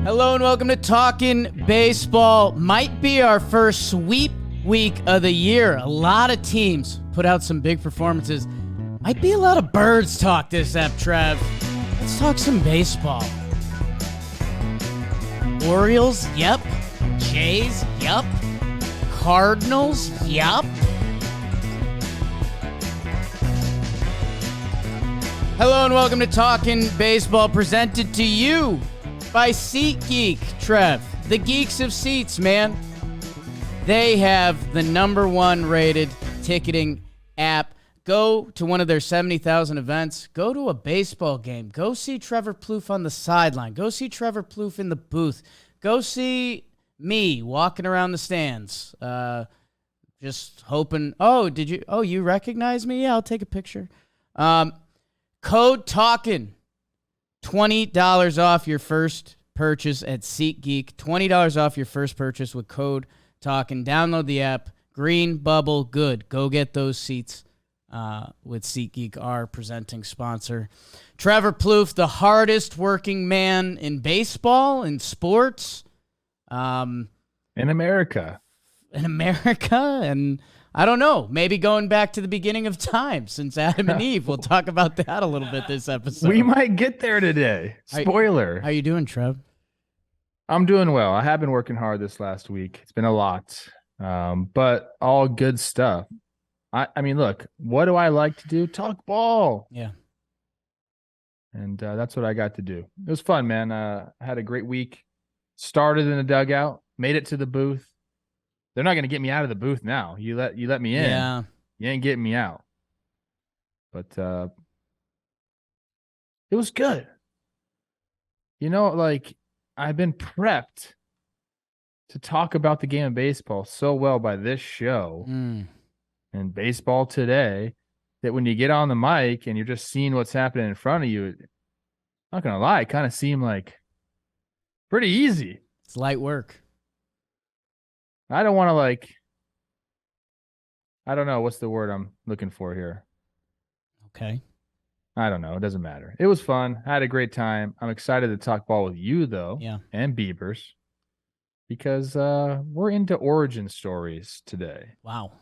Hello and welcome to Talkin' Baseball. Might be our first sweep week of the year. A lot of teams put out some big performances. Might be a lot of birds talk this ep, Trev. Let's talk some baseball. Orioles, yep. Jays, yep. Cardinals, yep. Hello and welcome to Talkin' Baseball, presented to you by SeatGeek. Trev, the geeks of seats, man. They have the #1 rated ticketing app. Go to one of their 70,000 events. Go to a baseball game. Go see Trevor Plouffe on the sideline. Go see Trevor Plouffe in the booth. Go see me walking around the stands. Just hoping. You recognize me? Yeah, I'll take a picture. Code Talkin. $20 off your first purchase at SeatGeek. $20 off your first purchase with code Talkin. Download the app. Green Bubble Good. Go get those seats with SeatGeek, our presenting sponsor. Trevor Plouffe, the hardest working man in baseball, in sports. In America. And I don't know, maybe going back to the beginning of time since Adam and Eve. We'll talk about that a little bit this episode. We might get there today. Spoiler. How you doing, Trev? I'm doing well. I have been working hard this last week. It's been a lot, but all good stuff. I mean, look, what do I like to do? Talk ball. Yeah. And that's what I got to do. It was fun, man. I had a great week. Started in the dugout, made it to the booth. They're not going to get me out of the booth now. You let me in. Yeah. You ain't getting me out. But it was good. You know, like, I've been prepped to talk about the game of baseball so well by this show and Baseball Today that when you get on the mic and you're just seeing what's happening in front of you, not going to lie, it kind of seemed like pretty easy. It's light work. I don't want to I don't know. What's the word I'm looking for here? Okay. I don't know. It doesn't matter. It was fun. I had a great time. I'm excited to talk ball with you, though. Yeah. And Beavers. Because we're into origin stories today. Wow.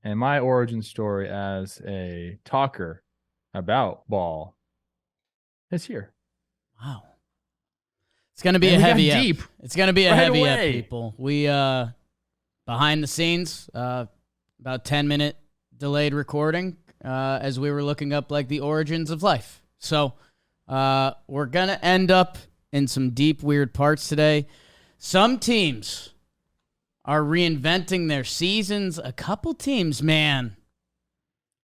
And my origin story as a talker about ball is here. Wow. It's going to be a heavy ep. Deep. It's going to be a right heavy away. ep, people. We, behind the scenes, about 10-minute delayed recording as we were looking up, like, the origins of life. So we're going to end up in some deep, weird parts today. Some teams are reinventing their seasons. A couple teams, man.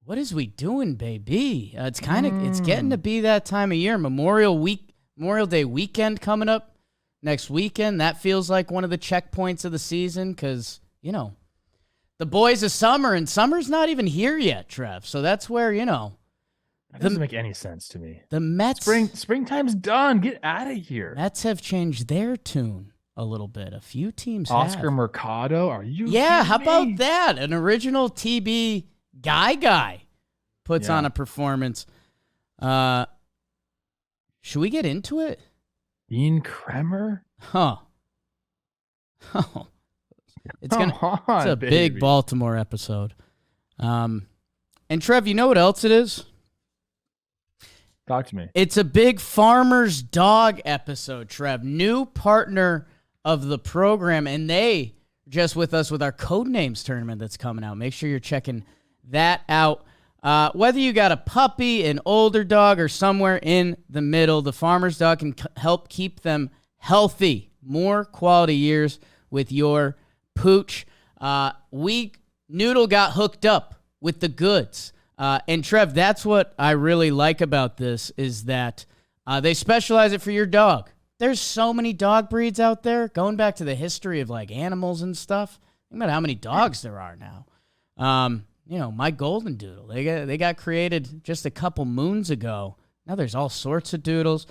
What is we doing, baby? It's getting to be that time of year. Memorial Day weekend coming up next weekend. That feels like one of the checkpoints of the season because, you know, the boys of summer, and summer's not even here yet, Trev. So that's where, you know. That doesn't make any sense to me. The Mets. Springtime's done. Get out of here. Mets have changed their tune a little bit. A few teams Oscar have. Mercado? Are you Yeah, how kidding me? about that? An original TB guy puts on a performance. Should we get into it? Dean Kremer? Huh. Oh. It's a baby. big Baltimore episode. And Trev, you know what else it is? Talk to me. It's a big Farmer's Dog episode, Trev. New partner of the program, and they just with us with our Codenames tournament that's coming out. Make sure you're checking that out. Whether you got a puppy, an older dog, or somewhere in the middle, the Farmer's Dog can help keep them healthy. More quality years with your pooch. Noodle got hooked up with the goods. And Trev, that's what I really like about this is that they specialize it for your dog. There's so many dog breeds out there, going back to the history of like animals and stuff. Think about how many dogs there are now. You know, my golden doodle, they got created just a couple moons ago. Now there's all sorts of doodles.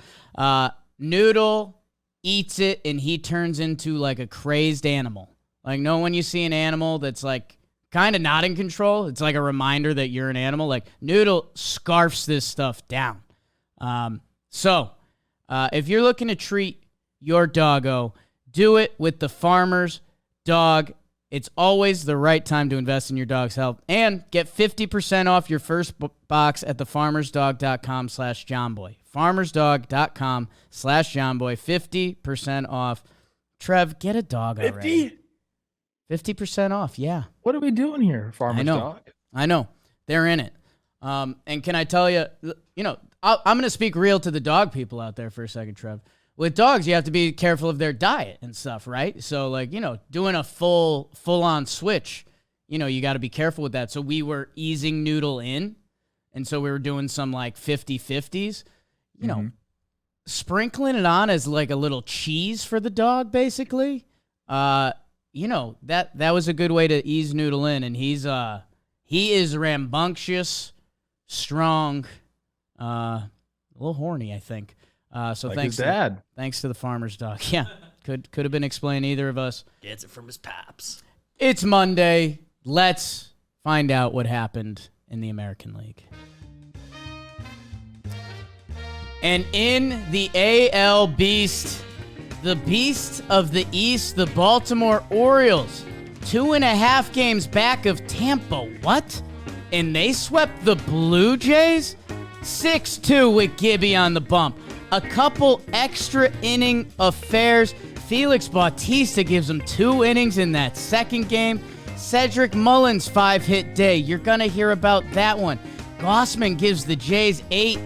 Noodle eats it and he turns into like a crazed animal. Like, no, when you see an animal that's like kind of not in control, it's like a reminder that you're an animal. Like, Noodle scarfs this stuff down. So if you're looking to treat your doggo. Do it with the Farmer's Dog. It's always the right time to invest in your dog's health. And get 50% off your first box at thefarmersdog.com/johnboy. farmersdog.com/johnboy. 50% off. Trev, get a dog already. 50% off, yeah. What are we doing here, Farmer's Dog? I know. They're in it. And can I tell you, I'm going to speak real to the dog people out there for a second, Trev. With dogs, you have to be careful of their diet and stuff, right? So, doing a full-on switch, you got to be careful with that. So we were easing Noodle in, and so we were doing some, 50-50s. Sprinkling it on as, a little cheese for the dog, basically. That was a good way to ease Noodle in, and he is rambunctious, strong, a little horny, I think. So his dad. Thanks to the Farmer's Dog. Yeah, could have been explained either of us. Gets it from his paps. It's Monday. Let's find out what happened in the American League. And in the AL Beast, the Beast of the East, the Baltimore Orioles, 2.5 games back of Tampa. What? And they swept the Blue Jays? 6-2 with Gibby on the bump. A couple extra inning affairs. Felix Bautista gives them 2 innings in that second game. Cedric Mullins 5-hit day. You're going to hear about that one. Gossman gives the Jays 8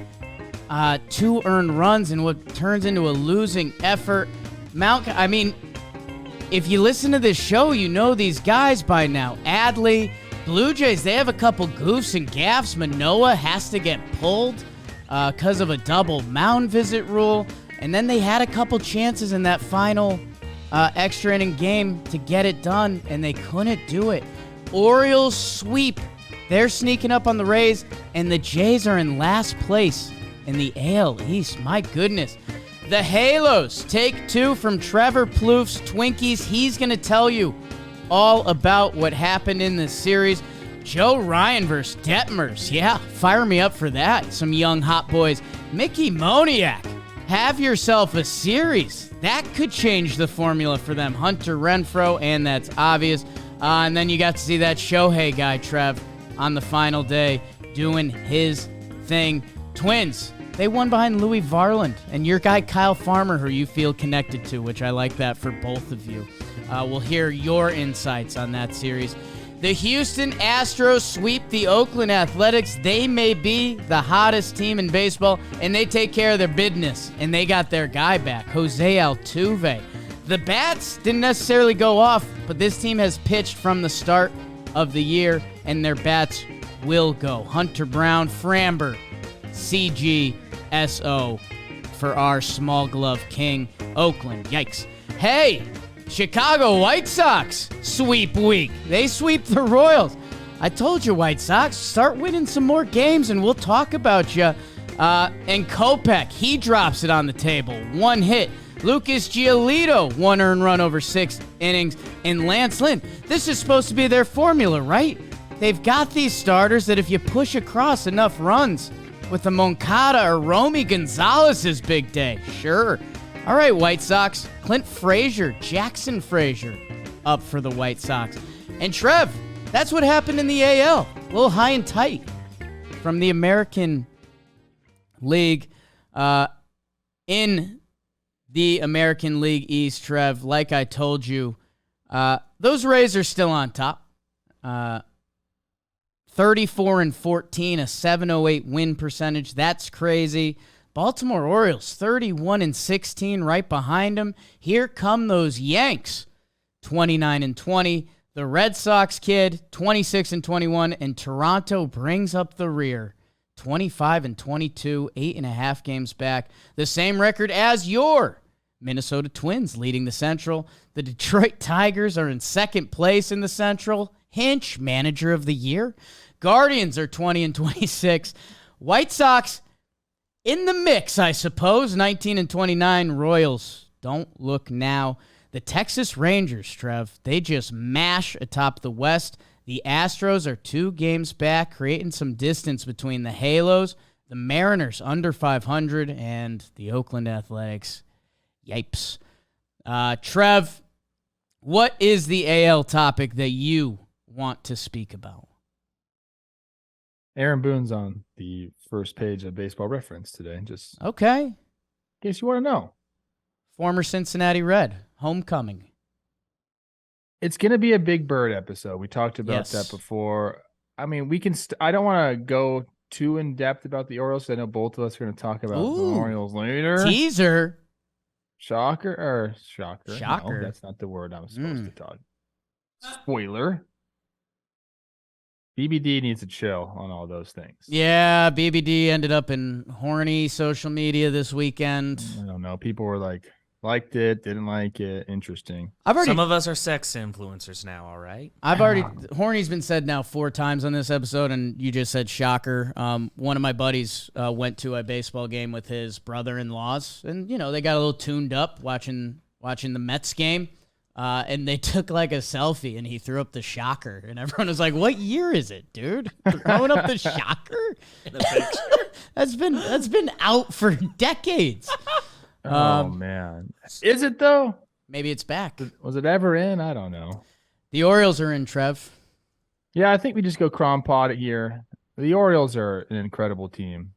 2 earned runs in what turns into a losing effort. If you listen to this show, you know these guys by now. Adley, Blue Jays, they have a couple goofs and gaffes. Manoah has to get pulled because of a double mound visit rule. And then they had a couple chances in that final extra inning game to get it done, and they couldn't do it. Orioles sweep. They're sneaking up on the Rays, and the Jays are in last place in the AL East. My goodness. The Halos take 2 from Trevor Plouffe's Twinkies. He's going to tell you all about what happened in this series. Joe Ryan versus Detmers. Yeah, fire me up for that. Some young hot boys. Mickey Moniak. Have yourself a series. That could change the formula for them. Hunter Renfroe, and that's obvious. And then you got to see that Shohei guy, Trev, on the final day doing his thing. Twins, they won behind Louis Varland and your guy Kyle Farmer, who you feel connected to, which I like that for both of you. We'll hear your insights on that series. The Houston Astros sweep the Oakland Athletics. They may be the hottest team in baseball, and they take care of their business, and they got their guy back, Jose Altuve. The bats didn't necessarily go off, but this team has pitched from the start of the year, and their bats will go. Hunter Brown, Framber, CGSO for our small glove king, Oakland. Yikes. Hey, Chicago White Sox sweep week. They sweep the Royals. I told you, White Sox, start winning some more games and we'll talk about you. And Kopech, he drops it on the table. 1 hit. Lucas Giolito, 1 earned run over 6 innings. And Lance Lynn, this is supposed to be their formula, right? They've got these starters that if you push across enough runs with the Moncada or Romy Gonzalez's big day, sure. All right, White Sox. Clint Frazier, Jackson Frazier, up for the White Sox. And Trev, that's what happened in the AL. A little high and tight from the American League. In the American League East, Trev, like I told you, those Rays are still on top. 34-14, a 708 win percentage. That's crazy. Baltimore Orioles, 31-16, right behind them. Here come those Yanks, 29-20. The Red Sox kid, 26-21, and Toronto brings up the rear, 25-22, 8.5 games back. The same record as your Minnesota Twins, leading the Central. The Detroit Tigers are in second place in the Central. Hinch, manager of the year. Guardians are 20-26. White Sox in the mix, I suppose. 19-29. Royals don't look now. The Texas Rangers, Trev, they just mash atop the West. The Astros are 2 games back, creating some distance between the Halos. The Mariners under 500 and the Oakland Athletics. Yipes. Trev, what is the AL topic that you want to speak about? Aaron Boone's on the first page of Baseball Reference today. Just okay. In case you want to know. Former Cincinnati Red, homecoming. It's going to be a Big Bird episode. We talked about that before. I mean, we can. I don't want to go too in depth about the Orioles. I know both of us are going to talk about the Orioles later. Teaser. Shocker. Shocker. No, that's not the word I was supposed to talk. Spoiler. BBD needs to chill on all those things. Yeah, BBD ended up in horny social media this weekend. I don't know. People were like, liked it, didn't like it. Interesting. Some of us are sex influencers now, all right? Horny's been said now 4 times on this episode, and you just said shocker. One of my buddies went to a baseball game with his brother-in-laws, and, they got a little tuned up watching the Mets game, and they took like a selfie, and he threw up the shocker, and everyone was like, what year is it, dude? Throwing up the shocker? In a picture. That's been out for decades. Oh, man. Is it, though? Maybe it's back. Was it ever in? I don't know. The Orioles are in, Trev. Yeah, I think we just go crom pod it here. The Orioles are an incredible team.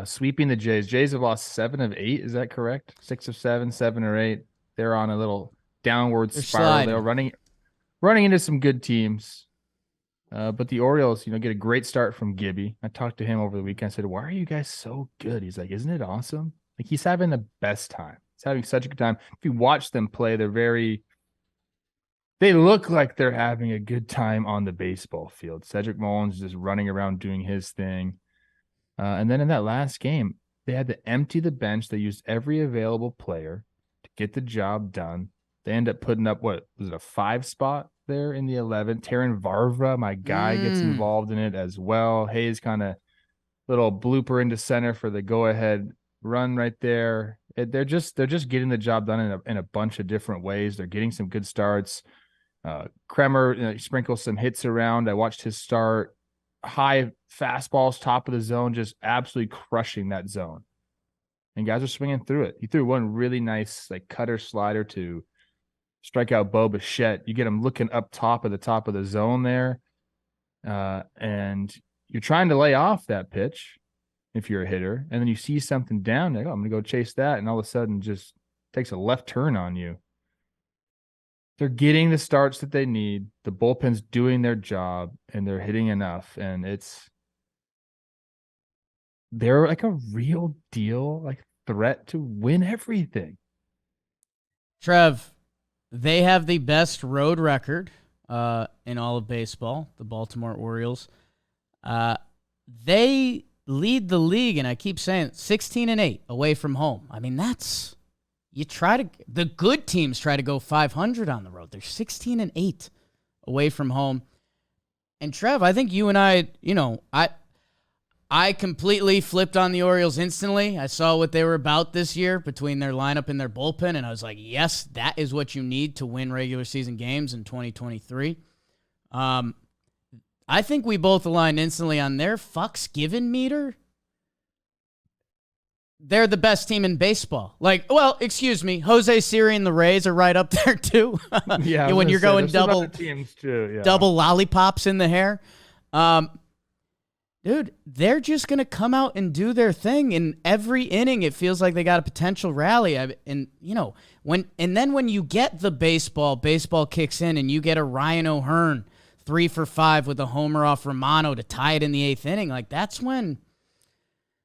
Sweeping the Jays. Jays have lost 7 of 8. Is that correct? 6 of 7, 7 or 8. They're on a little downward spiral. They're running into some good teams. But the Orioles, get a great start from Gibby. I talked to him over the weekend. I said, why are you guys so good? He's like, isn't it awesome? Like, he's having the best time. He's having such a good time. If you watch them play, they look like they're having a good time on the baseball field. Cedric Mullins is just running around doing his thing. And then in that last game, they had to empty the bench. They used every available player to get the job done. They end up putting up, what was it, a 5 spot there in the 11th. Terran Varvra, my guy, gets involved in it as well. Hayes kind of little blooper into center for the go-ahead run right there. They're just getting the job done in a bunch of different ways. They're getting some good starts. Kremer sprinkles some hits around. I watched his start. High fastballs, top of the zone, just absolutely crushing that zone. And guys are swinging through it. He threw one really nice cutter slider to strike out Bo Bichette. You get him looking up top of the zone there. And you're trying to lay off that pitch if you're a hitter, and then you see something down, like, I'm going to go chase that, and all of a sudden just takes a left turn on you. They're getting the starts that they need. The bullpen's doing their job, and they're hitting enough, and they're like a real deal, threat to win everything. Trev, they have the best road record in all of baseball, the Baltimore Orioles. They lead the league, and I keep saying 16-8 away from home. I mean, the good teams try to go 500 on the road. They're 16-8 away from home. And Trev, I think you and I completely flipped on the Orioles instantly. I saw what they were about this year between their lineup and their bullpen, and I was like, yes, that is what you need to win regular season games in 2023. I think we both aligned instantly on their fucks given meter. They're the best team in baseball. Excuse me, Jose Siri and the Rays are right up there too. Yeah, when you're going double teams too, yeah. Double lollipops in the hair. Dude, they're just going to come out and do their thing. In every inning, it feels like they got a potential rally. When you get the baseball kicks in, and you get a Ryan O'Hearn 3 for 5 with a homer off Romano to tie it in the 8th inning. That's when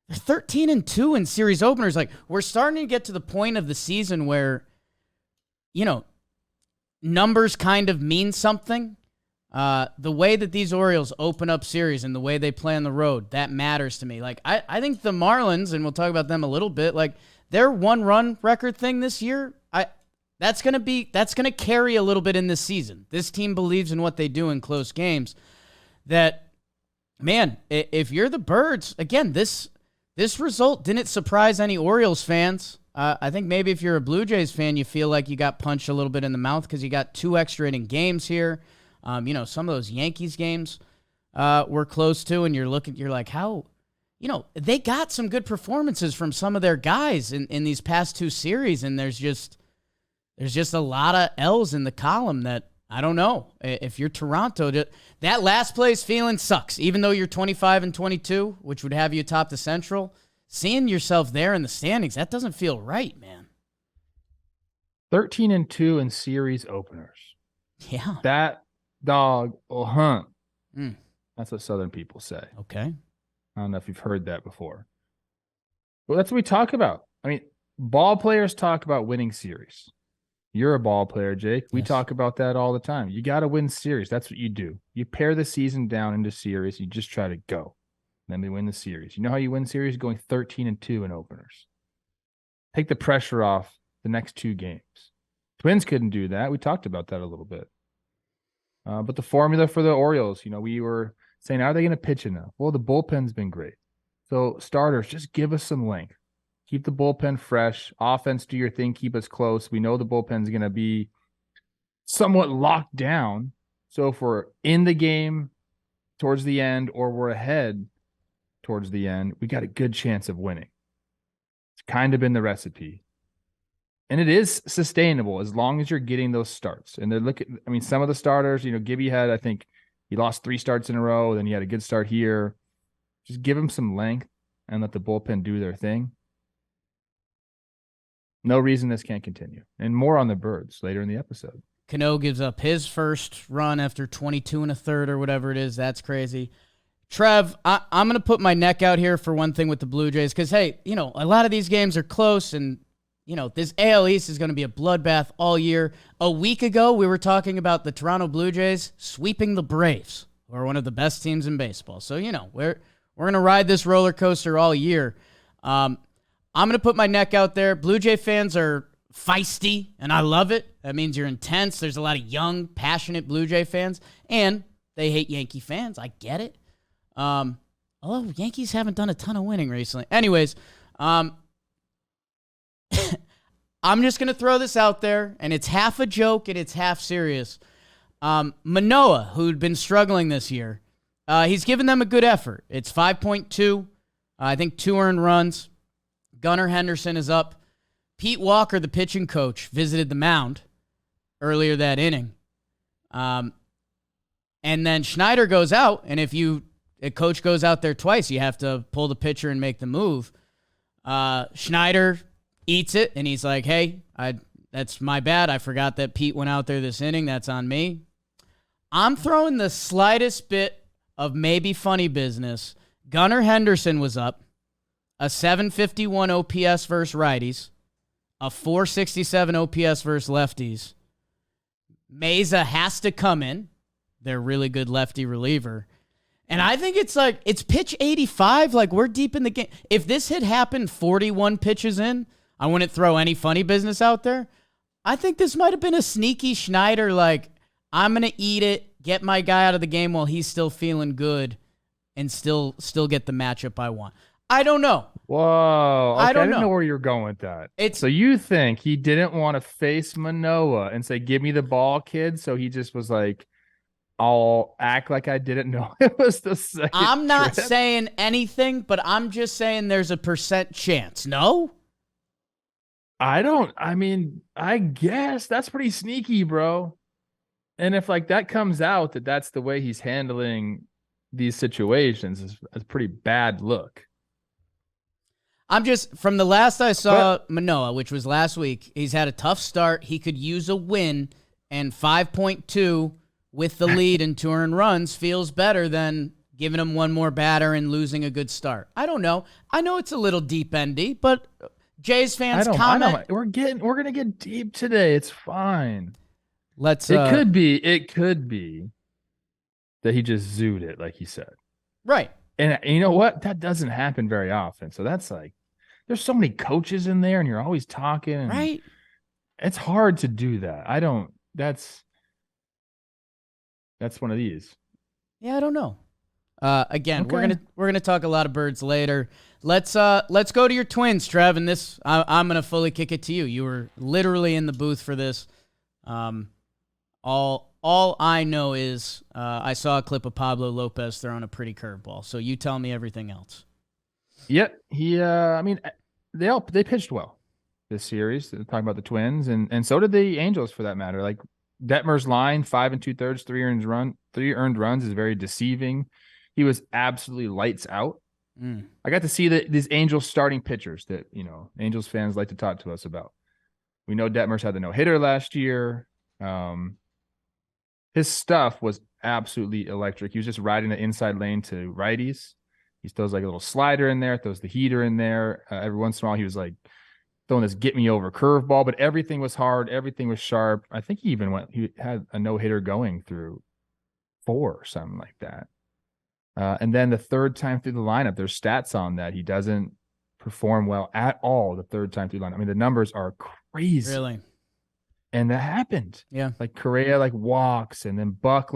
they're 13-2 in series openers. We're starting to get to the point of the season where, numbers kind of mean something. The way that these Orioles open up series and the way they play on the road, that matters to me. I think the Marlins, and we'll talk about them a little bit, their 1-run record thing this year, that's going to carry a little bit in this season. This team believes in what they do in close games. That, man, if you're the Birds, again, this result didn't surprise any Orioles fans. I think maybe if you're a Blue Jays fan, you feel like you got punched a little bit in the mouth because you got 2 extra inning games here. Some of those Yankees games were close to, and you're like, how, they got some good performances from some of their guys in these past 2 series, and there's just there's just a lot of L's in the column that I don't know. If you're Toronto, that last place feeling sucks. Even though you're 25-22, which would have you atop the Central, seeing yourself there in the standings, that doesn't feel right, man. 13-2 in series openers. Yeah. That dog will hunt. That's what Southern people say. Okay. I don't know if you've heard that before. Well, that's what we talk about. I mean, ball players talk about winning series. You're a ball player, Jake. We talk about that all the time. You got to win series. That's what you do. You pare the season down into series. You just try to go. Then we win the series. You know how you win series? Going 13-2 in openers. Take the pressure off the next 2 games. Twins couldn't do that. We talked about that a little bit. But the formula for the Orioles, we were saying, are they going to pitch enough? Well, the bullpen's been great. So starters, just give us some length. Keep the bullpen fresh. Offense, do your thing. Keep us close. We know the bullpen's going to be somewhat locked down. So if we're in the game towards the end or we're ahead towards the end, we got a good chance of winning. It's kind of been the recipe. And it is sustainable as long as you're getting those starts. And some of the starters, Gibby had, I think he lost 3 starts in a row. Then he had a good start here. Just give him some length and let the bullpen do their thing. No reason this can't continue. And more on the Birds later in the episode. Cano gives up his first run after 22 1/3 or whatever it is. That's crazy. Trev, I'm going to put my neck out here for one thing with the Blue Jays because, hey, a lot of these games are close and, this AL East is going to be a bloodbath all year. A week ago, we were talking about the Toronto Blue Jays sweeping the Braves, who are one of the best teams in baseball. So, we're going to ride this roller coaster all year. I'm going to put my neck out there. Blue Jay fans are feisty, and I love it. That means you're intense. There's a lot of young, passionate Blue Jay fans, and they hate Yankee fans. I get it. Although Yankees haven't done a ton of winning recently. Anyways, I'm just going to throw this out there, and it's half a joke and it's half serious. Manoah, who'd been struggling this year, he's given them a good effort. It's 5.2, I think 2 earned runs. Gunnar Henderson is up. Pete Walker, the pitching coach, visited the mound earlier that inning. And then Schneider goes out, and if a coach goes out there twice, you have to pull the pitcher and make the move. Schneider eats it, and he's like, hey, that's my bad. I forgot that Pete went out there this inning. That's on me. I'm throwing the slightest bit of maybe funny business. Gunnar Henderson was up. A 751 OPS versus righties, a 467 OPS versus lefties. Meza has to come in. They're really good lefty reliever. And I think it's pitch 85. Like, we're deep in the game. If this had happened 41 pitches in, I wouldn't throw any funny business out there. I think this might have been a sneaky Schneider, I'm going to eat it, get my guy out of the game while he's still feeling good, and still get the matchup I want. I don't know. Whoa. Okay, I don't didn't know know where you're going with that. So you think he didn't want to face Manoah and say, give me the ball, kid? So he just was like, I'll act like I didn't know it was the second I'm not trip. saying anything, but I'm just saying there's a % chance. No? I guess that's pretty sneaky, bro. And if that comes out that's the way he's handling these situations, is a pretty bad look. I'm just, from the last I saw Manoah, which was last week, he's had a tough start. He could use a win, and 5.2 with the lead and 2 earned runs feels better than giving him one more batter and losing a good start. I don't know. I know it's a little deep-endy, but Jays fans comment. We're going to get deep today. It's fine. It could be that he just zooed it, like he said. Right. And you know what? That doesn't happen very often. So that's there's so many coaches in there and you're always talking. Right. It's hard to do that. That's one of these. Yeah, I don't know. Again, okay. we're gonna talk a lot of Birds later. Let's go to your Twins, Trev, and this I'm gonna fully kick it to you. You were literally in the booth for this. All I know is I saw a clip of Pablo Lopez throwing a pretty curveball. So you tell me everything else. Yep. They pitched well. this series. Talking about the Twins, and so did the Angels for that matter. Like Detmer's line, 5 2/3, 3 earned runs is very deceiving. He was absolutely lights out. I got to see these Angels starting pitchers that, Angels fans like to talk to us about. We know Detmer's had the no-hitter last year. His stuff was absolutely electric. He was just riding the inside lane to righties. He throws like a little slider in there, throws the heater in there. Every once in a while, he was like throwing this get-me-over curveball, but everything was hard. Everything was sharp. I think he had a no-hitter going through 4 or something like that. And then the third time through the lineup, there's stats on that. He doesn't perform well at all the third time through the lineup. I mean, the numbers are crazy. Really? And that happened. Yeah. Like Correa walks, and then Buck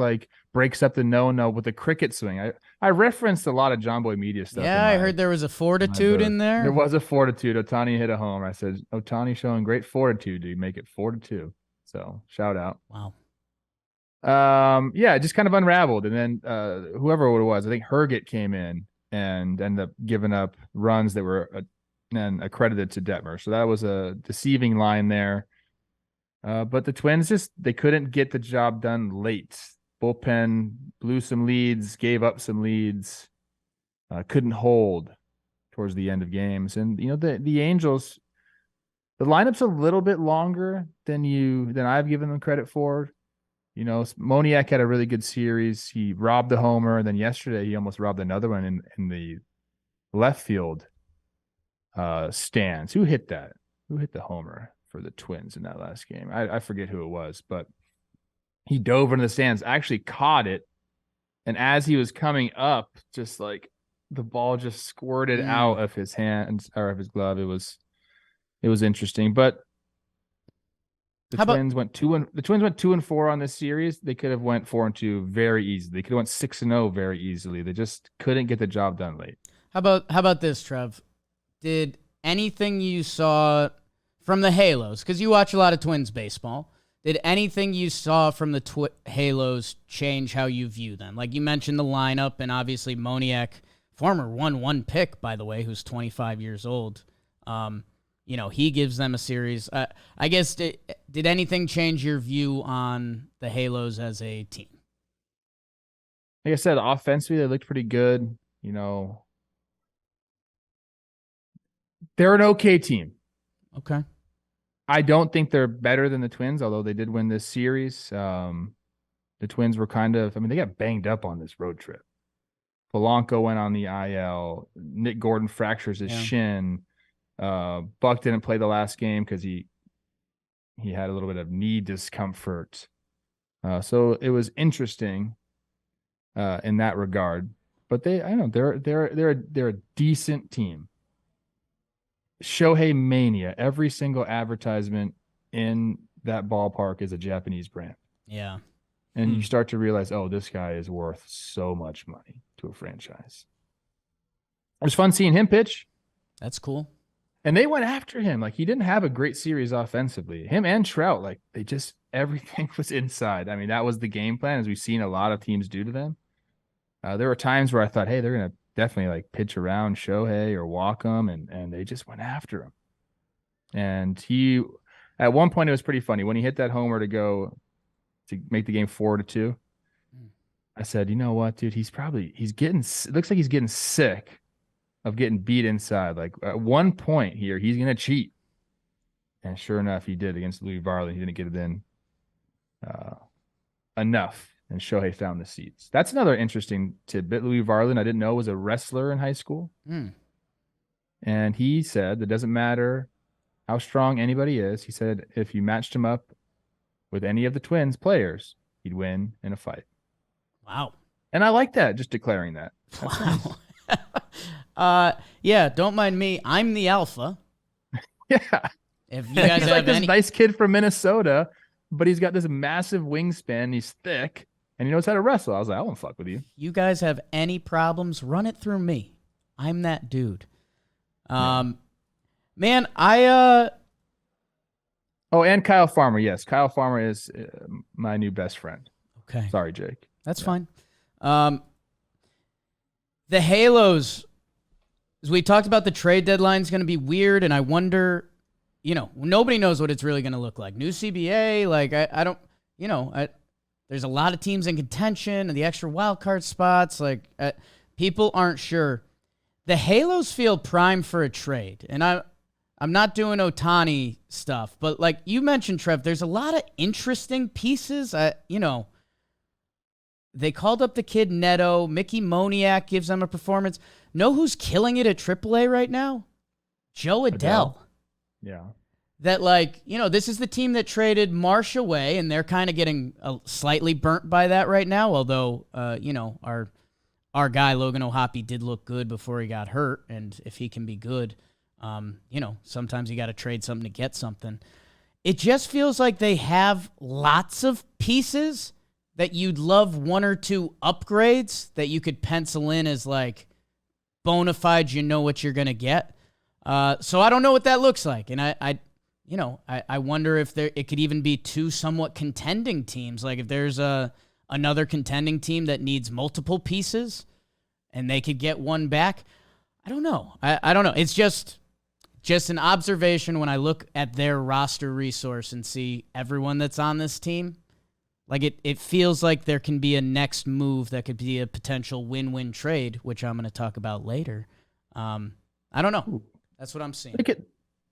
breaks up the no with the cricket swing. I referenced a lot of John Boy Media stuff. Yeah, I heard there was a fortitude in there. There was a fortitude. Otani hit a homer. I said, Otani showing great fortitude to make it 4-2. So shout out. Wow. Yeah, it just kind of unraveled. And then whoever it was, I think Herget came in and ended up giving up runs that were then accredited to Detmer. So that was a deceiving line there. But the Twins they couldn't get the job done late. Bullpen blew some leads, gave up some leads, couldn't hold towards the end of games. And the Angels, the lineup's a little bit longer than I've given them credit for. Moniak had a really good series. He robbed the homer, and then yesterday he almost robbed another one in the left field stands. Who hit that? Who hit the homer for the Twins in that last game? I forget who it was, but he dove into the stands, actually caught it, and as he was coming up, just like the ball just squirted out of his hands or of his glove. It was interesting, but the Twins went 2-4 on this series. They could have went 4-2 very easily. They could have went 6-0 very easily. They just couldn't get the job done late. How about this, Trev? Did anything you saw from the Halos, because you watch a lot of Twins baseball, did anything you saw from the Halos change how you view them? Like you mentioned the lineup, and obviously Moniak, former 1-1 pick, by the way, who's 25 years old. He gives them a series. I guess, did anything change your view on the Halos as a team? Like I said, offensively, they looked pretty good. They're an okay team. Okay. I don't think they're better than the Twins, although they did win this series. The Twins were they got banged up on this road trip. Polanco went on the IL. Nick Gordon fractures his shin. Buck didn't play the last game because he had a little bit of knee discomfort. So it was interesting in that regard. But they're a decent team. Shohei Mania. Every single advertisement in that ballpark is a Japanese brand. Yeah. And you start to realize, this guy is worth so much money to a franchise. It was fun seeing him pitch. That's cool. And they went after him. He didn't have a great series offensively. Him and Trout, everything was inside. I mean, that was the game plan, as we've seen a lot of teams do to them. There were times where I thought, hey, they're going to definitely pitch around Shohei or walk him, and they just went after him. And at one point, it was pretty funny. When he hit that homer to make the game 4-2, I said, you know what, dude, it looks like he's getting sick of getting beat inside. At one point here, he's going to cheat. And sure enough, he did against Louis Varley. He didn't get it in enough, and Shohei found the seats. That's another interesting tidbit. Louis Varley, I didn't know, was a wrestler in high school. And he said it doesn't matter how strong anybody is. He said if you matched him up with any of the Twins players, he'd win in a fight. Wow. And I like that, just declaring that. That's wow. Yeah, don't mind me. I'm the alpha. Yeah. If you guys he's have this nice kid from Minnesota, but he's got this massive wingspan. He's thick, and he knows how to wrestle. I was like, I won't fuck with you. You guys have any problems, run it through me. I'm that dude. Man, I Oh, and Kyle Farmer. Yes, Kyle Farmer is my new best friend. Okay. Sorry, Jake. That's fine. The Halos, as we talked about, the trade deadline is going to be weird, and I wonder, nobody knows what it's really going to look like. New CBA, like I don't, there's a lot of teams in contention and the extra wild card spots. Like people aren't sure. The Halos feel prime for a trade, and I'm not doing Ohtani stuff, but like you mentioned, Trev, there's a lot of interesting pieces. They called up the kid Neto. Mickey Moniak gives them a performance. Know who's killing it at AAA right now? Joe Adele. Yeah. That this is the team that traded Marsh away, and they're kind of getting slightly burnt by that right now. Although, our guy Logan O'Hoppe did look good before he got hurt, and if he can be good, sometimes you got to trade something to get something. It just feels like they have lots of pieces that you'd love one or two upgrades that you could pencil in as like bona fide, what you're going to get. So I don't know what that looks like. And I wonder if it could even be two somewhat contending teams. Like if there's another contending team that needs multiple pieces and they could get one back. I don't know. I don't know. It's just an observation when I look at their roster resource and see everyone that's on this team. Like it feels like there can be a next move that could be a potential win-win trade, which I'm going to talk about later. I don't know. That's what I'm seeing.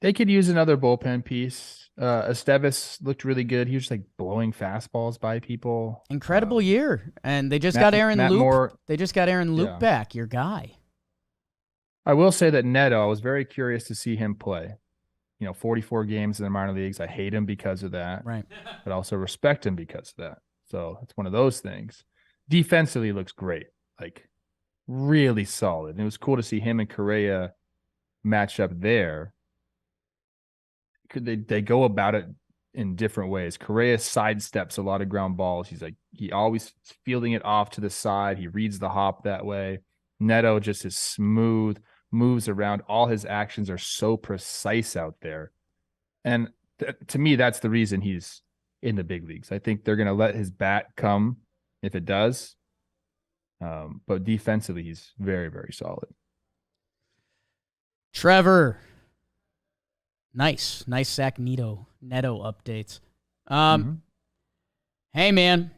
They could use another bullpen piece. Esteves looked really good. He was just like blowing fastballs by people. Incredible year, and they just got Aaron Loop. They just got Aaron Loop back. Your guy. I will say that Neto, I was very curious to see him play. 44 games in the minor leagues. I hate him because of that. Right. But also respect him because of that. So it's one of those things. Defensively looks great. Like really solid. And it was cool to see him and Correa match up there. They go about it in different ways. Correa sidesteps a lot of ground balls. He always fielding it off to the side. He reads the hop that way. Neto just is smooth, moves around. All his actions are so precise out there. And to me, that's the reason he's in the big leagues. I think they're going to let his bat come if it does. But defensively, he's very, very solid. Trevor. Nice Zach Neto updates. Hey, man.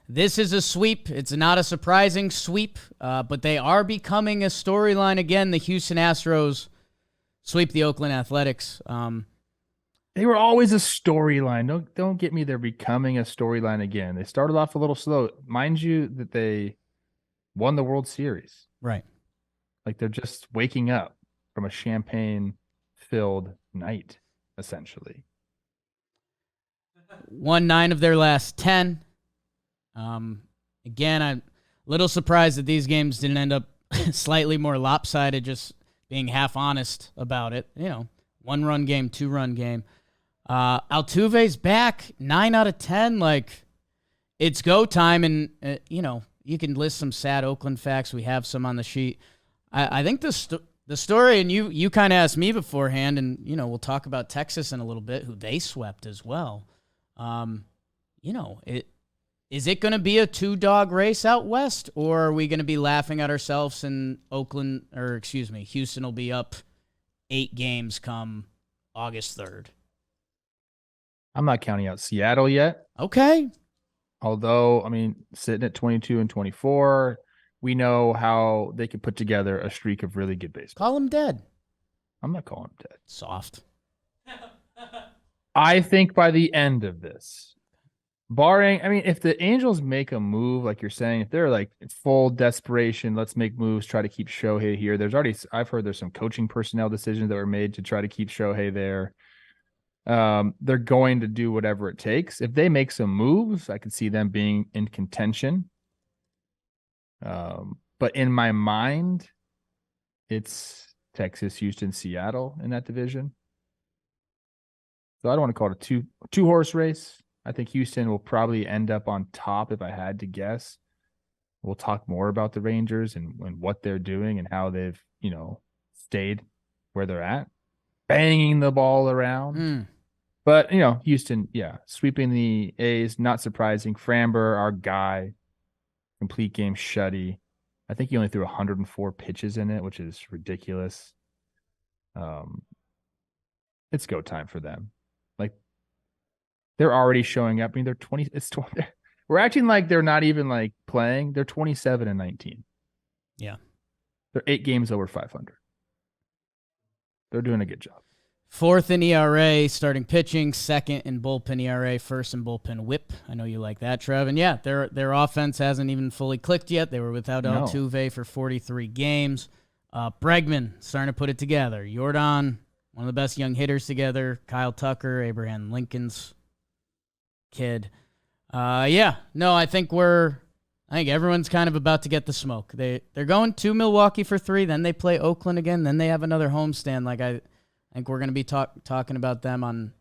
This is a sweep. It's not a surprising sweep, but they are becoming a storyline again. The Houston Astros sweep the Oakland Athletics. They were always a storyline. Don't get me. They're becoming a storyline again. They started off a little slow. Mind you that they won the World Series. Right. Like they're just waking up from a champagne-filled night, essentially. Won 9 of their last 10. Again, I'm a little surprised that these games didn't end up slightly more lopsided, just being half honest about it. 1-run game, 2-run game. Altuve's back, 9 out of 10. Like, it's go time, and, you can list some sad Oakland facts. We have some on the sheet. I think the story, and you kind of asked me beforehand, and, we'll talk about Texas in a little bit, who they swept as well. Is it going to be a 2-dog race out west, or are we going to be laughing at ourselves and Houston will be up 8 games come August 3rd? I'm not counting out Seattle yet. Okay. Although, sitting at 22 and 24, we know how they can put together a streak of really good baseball. Call them dead. I'm not calling them dead. Soft. I think by the end of this, barring, if the Angels make a move, like you're saying, if they're like full desperation, let's make moves, try to keep Shohei here. I've heard there's some coaching personnel decisions that were made to try to keep Shohei there. They're going to do whatever it takes. If they make some moves, I could see them being in contention. But in my mind, it's Texas, Houston, Seattle in that division. So I don't want to call it a two-horse race. I think Houston will probably end up on top if I had to guess. We'll talk more about the Rangers and what they're doing and how they've, stayed where they're at, banging the ball around. But, Houston, sweeping the A's, not surprising. Framber, our guy, complete game shutty. I think he only threw 104 pitches in it, which is ridiculous. it's go time for them. Like, they're already showing up. I mean, they're 20. It's 20. We're acting like they're not even like playing. They're 27-19. Yeah. They're 8 games over 500. They're doing a good job. 4th in ERA, starting pitching, 2nd in bullpen ERA, 1st in bullpen whip. I know you like that, Trev. And yeah, their offense hasn't even fully clicked yet. They were without Altuve for 43 games. Bregman starting to put it together. Jordan, one of the best young hitters together. Kyle Tucker, Abraham Lincoln's kid. I think everyone's kind of about to get the smoke. They're going to Milwaukee for 3, then they play Oakland again, then they have another homestand. Like I think we're going to be talking about them on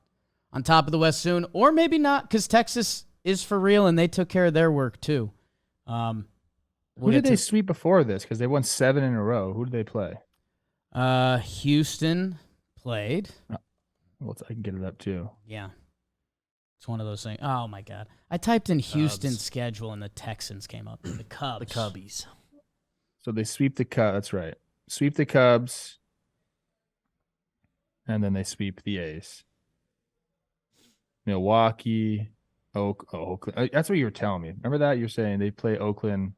top of the West soon, or maybe not, because Texas is for real and they took care of their work too. Who did they sweep before this? Because they won 7 in a row. Who did they play? Houston played. Well, I can get it up too. Yeah. It's one of those things. Oh, my God. I typed in Houston's schedule, and the Texans came up. The Cubs. The Cubbies. So they sweep the Cubs. That's right. Sweep the Cubs. And then they sweep the A's. Milwaukee. Oakland. That's what you were telling me. Remember that? You're saying they play Oakland.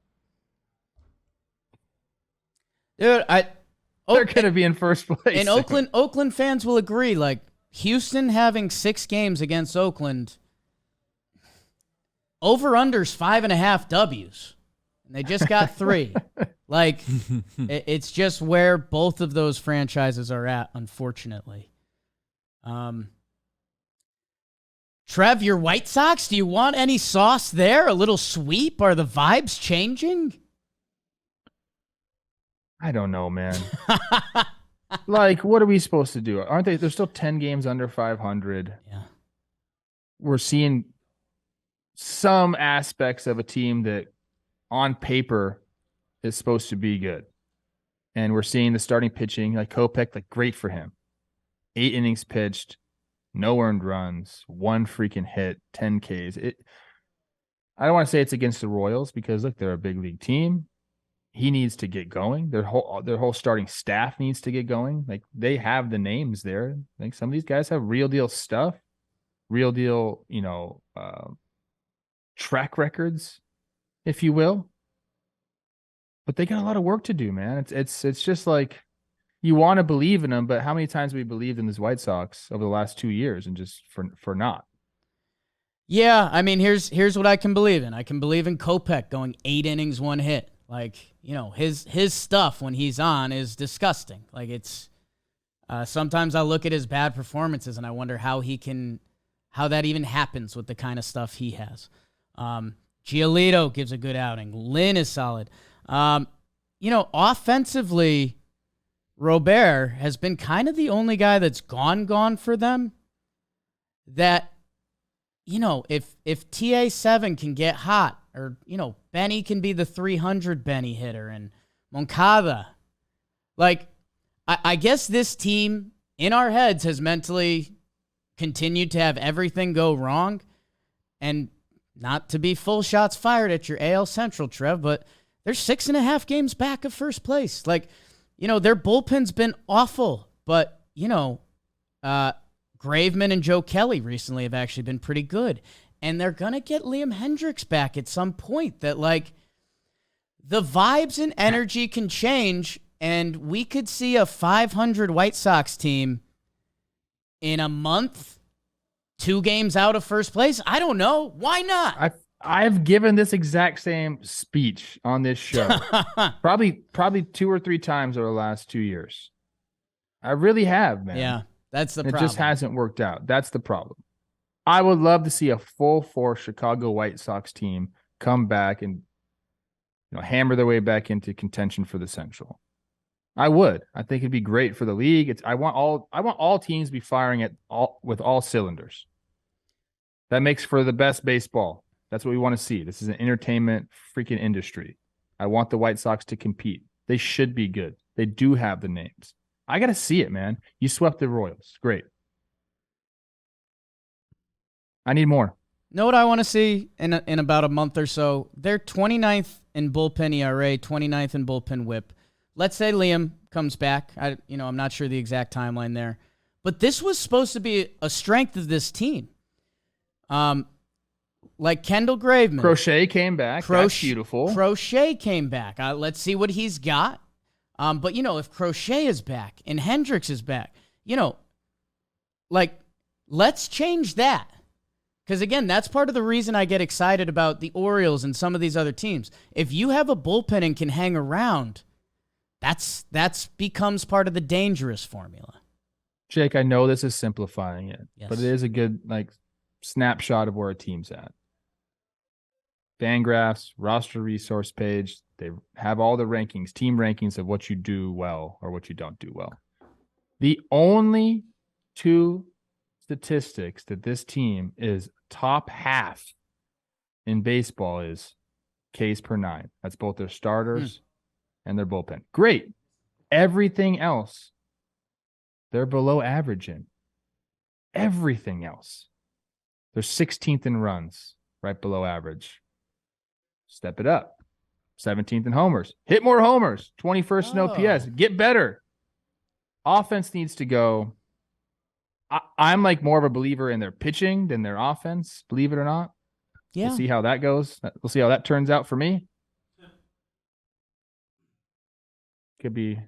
Dude, they're going to be in first place. And Oakland fans will agree. Like, Houston having 6 games against Oakland, over-unders 5.5 Ws. And they just got 3. Like, it's just where both of those franchises are at, unfortunately. Trev, your White Sox, do you want any sauce there? A little sweep? Are the vibes changing? I don't know, man. Like, what are we supposed to do? Aren't they? They're still 10 games under 500. Yeah. We're seeing some aspects of a team that on paper is supposed to be good. And we're seeing the starting pitching, like Kopech, like great for him. 8 innings pitched, no earned runs, 1 freaking hit, 10 Ks. I don't want to say it's against the Royals because, look, they're a big league team. He needs to get going. Their whole starting staff needs to get going. Like, they have the names there. Like, some of these guys have real deal stuff, real deal, track records, if you will. But they got a lot of work to do, man. It's just like, you want to believe in them, but how many times have we believed in this White Sox over the last 2 years and just for not? Yeah, I mean, here's what I can believe in. I can believe in Kopech going 8 innings, 1 hit. Like, his stuff when he's on is disgusting. Like, it's sometimes I look at his bad performances and I wonder how that even happens with the kind of stuff he has. Giolito gives a good outing. Lynn is solid. Offensively, Robert has been kind of the only guy that's gone for them that, if TA7 can get hot, or, Benny can be the 300 Benny hitter, and Moncada. Like, I guess this team in our heads has mentally continued to have everything go wrong, and not to be full shots fired at your AL Central, Trev, but they're 6.5 games back of first place. Like, their bullpen's been awful, but, Graveman and Joe Kelly recently have actually been pretty good. And they're going to get Liam Hendricks back at some point. That, like, the vibes and energy can change, and we could see a 500 White Sox team in a month, 2 games out of first place. I don't know. Why not? I've given this exact same speech on this show probably 2 or 3 times over the last 2 years. I really have, man. Yeah, that's the problem. It just hasn't worked out. That's the problem. I would love to see a full force Chicago White Sox team come back and hammer their way back into contention for the Central. I would. I think it'd be great for the league. I want all teams to be firing with all cylinders. That makes for the best baseball. That's what we want to see. This is an entertainment freaking industry. I want the White Sox to compete. They should be good. They do have the names. I got to see it, man. You swept the Royals. Great. I need more. Know what I want to see in about a month or so? They're 29th in bullpen ERA, 29th in bullpen whip. Let's say Liam comes back. I'm not sure the exact timeline there. But this was supposed to be a strength of this team. Like Kendall Graveman. Crochet came back. That's beautiful. Crochet came back. Let's see what he's got. But, if Crochet is back and Hendricks is back, let's change that. Because, again, that's part of the reason I get excited about the Orioles and some of these other teams. If you have a bullpen and can hang around, that's becomes part of the dangerous formula. Jake, I know this is simplifying it, yes, but it is a good snapshot of where a team's at. Fangraphs, roster resource page, they have all the rankings, team rankings of what you do well or what you don't do well. The only two statistics that this team is top half in baseball is Ks per 9. That's both their starters and their bullpen. Great. Everything else, they're below average in. Everything else. They're 16th in runs, right below average. Step it up. 17th in homers. Hit more homers. 21st in OPS. Get better. Offense needs to go. I'm more of a believer in their pitching than their offense, believe it or not. Yeah. We'll see how that goes. We'll see how that turns out for me. Could be,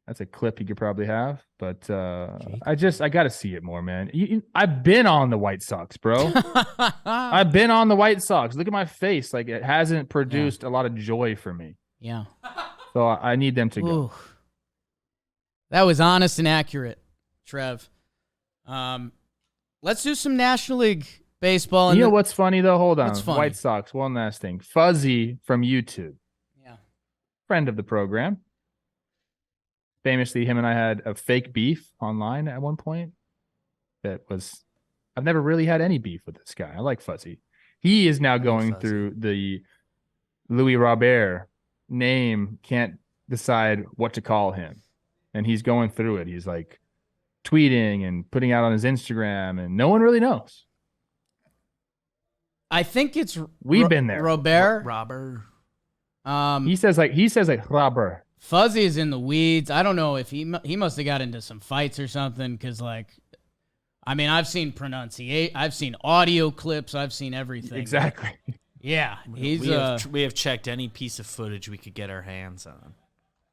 that's a clip you could probably have, but I got to see it more, man. I've been on the White Sox, bro. I've been on the White Sox. Look at my face. It hasn't produced a lot of joy for me. Yeah. So I need them to go. Ooh. That was honest and accurate, Trev. Let's do some National League baseball. You know what's funny, though? Hold on. What's funny? White Sox, one last thing. Fuzzy from YouTube. Yeah. Friend of the program. Famously, him and I had a fake beef online at one point. I've never really had any beef with this guy. I like Fuzzy. He is now going through the Louis Robert name, can't decide what to call him. And he's going through it. He's tweeting and putting out on his Instagram, and no one really knows. I think it's we've been there. Robert. He says Robert. Fuzzy is in the weeds. I don't know if he must have got into some fights or something, because I've seen pronunciation, I've seen audio clips, I've seen everything. Exactly. Yeah, we have checked any piece of footage we could get our hands on.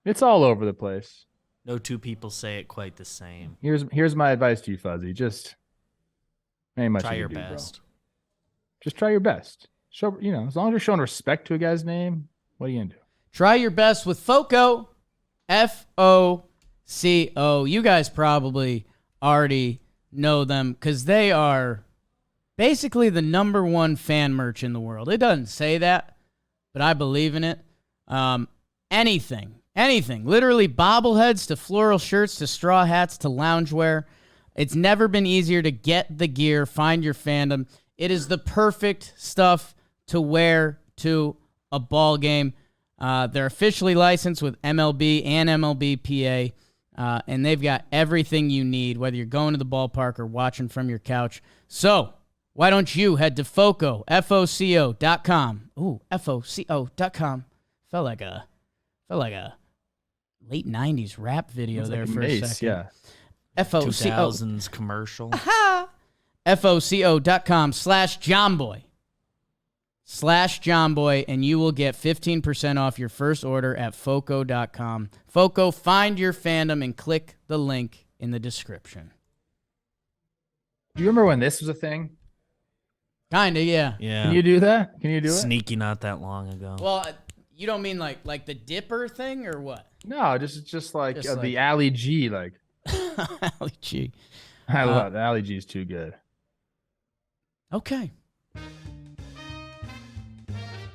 It's all over the place. No two people say it quite the same. Here's my advice to you, Fuzzy. Just ain't much try you your can do, best. Bro. Just try your best. Show as long as you're showing respect to a guy's name, what are you gonna do? Try your best with Foco, Foco. You guys probably already know them because they are basically the #1 fan merch in the world. It doesn't say that, but I believe in it. Anything, literally bobbleheads to floral shirts to straw hats to loungewear. It's never been easier to get the gear, find your fandom. It is the perfect stuff to wear to a ball game. They're officially licensed with MLB and MLBPA, and they've got everything you need, whether you're going to the ballpark or watching from your couch. So why don't you head to Foco, FOCO.com. Ooh, FOCO.com. Felt like a late 90s rap video there for a second. Yeah. FOCO. 2000s commercial. FOCO.com/JohnBoy. /JohnBoy, and you will get 15% off your first order at Foco.com. Foco, find your fandom and click the link in the description. Do you remember when this was a thing? Kinda, yeah. Yeah. Can you do that? Can you do it? Sneaky not that long ago. Well, you don't mean like the dipper thing or what? No, just like the Ali G. Ali G. I love it. Ali G is too good. Okay.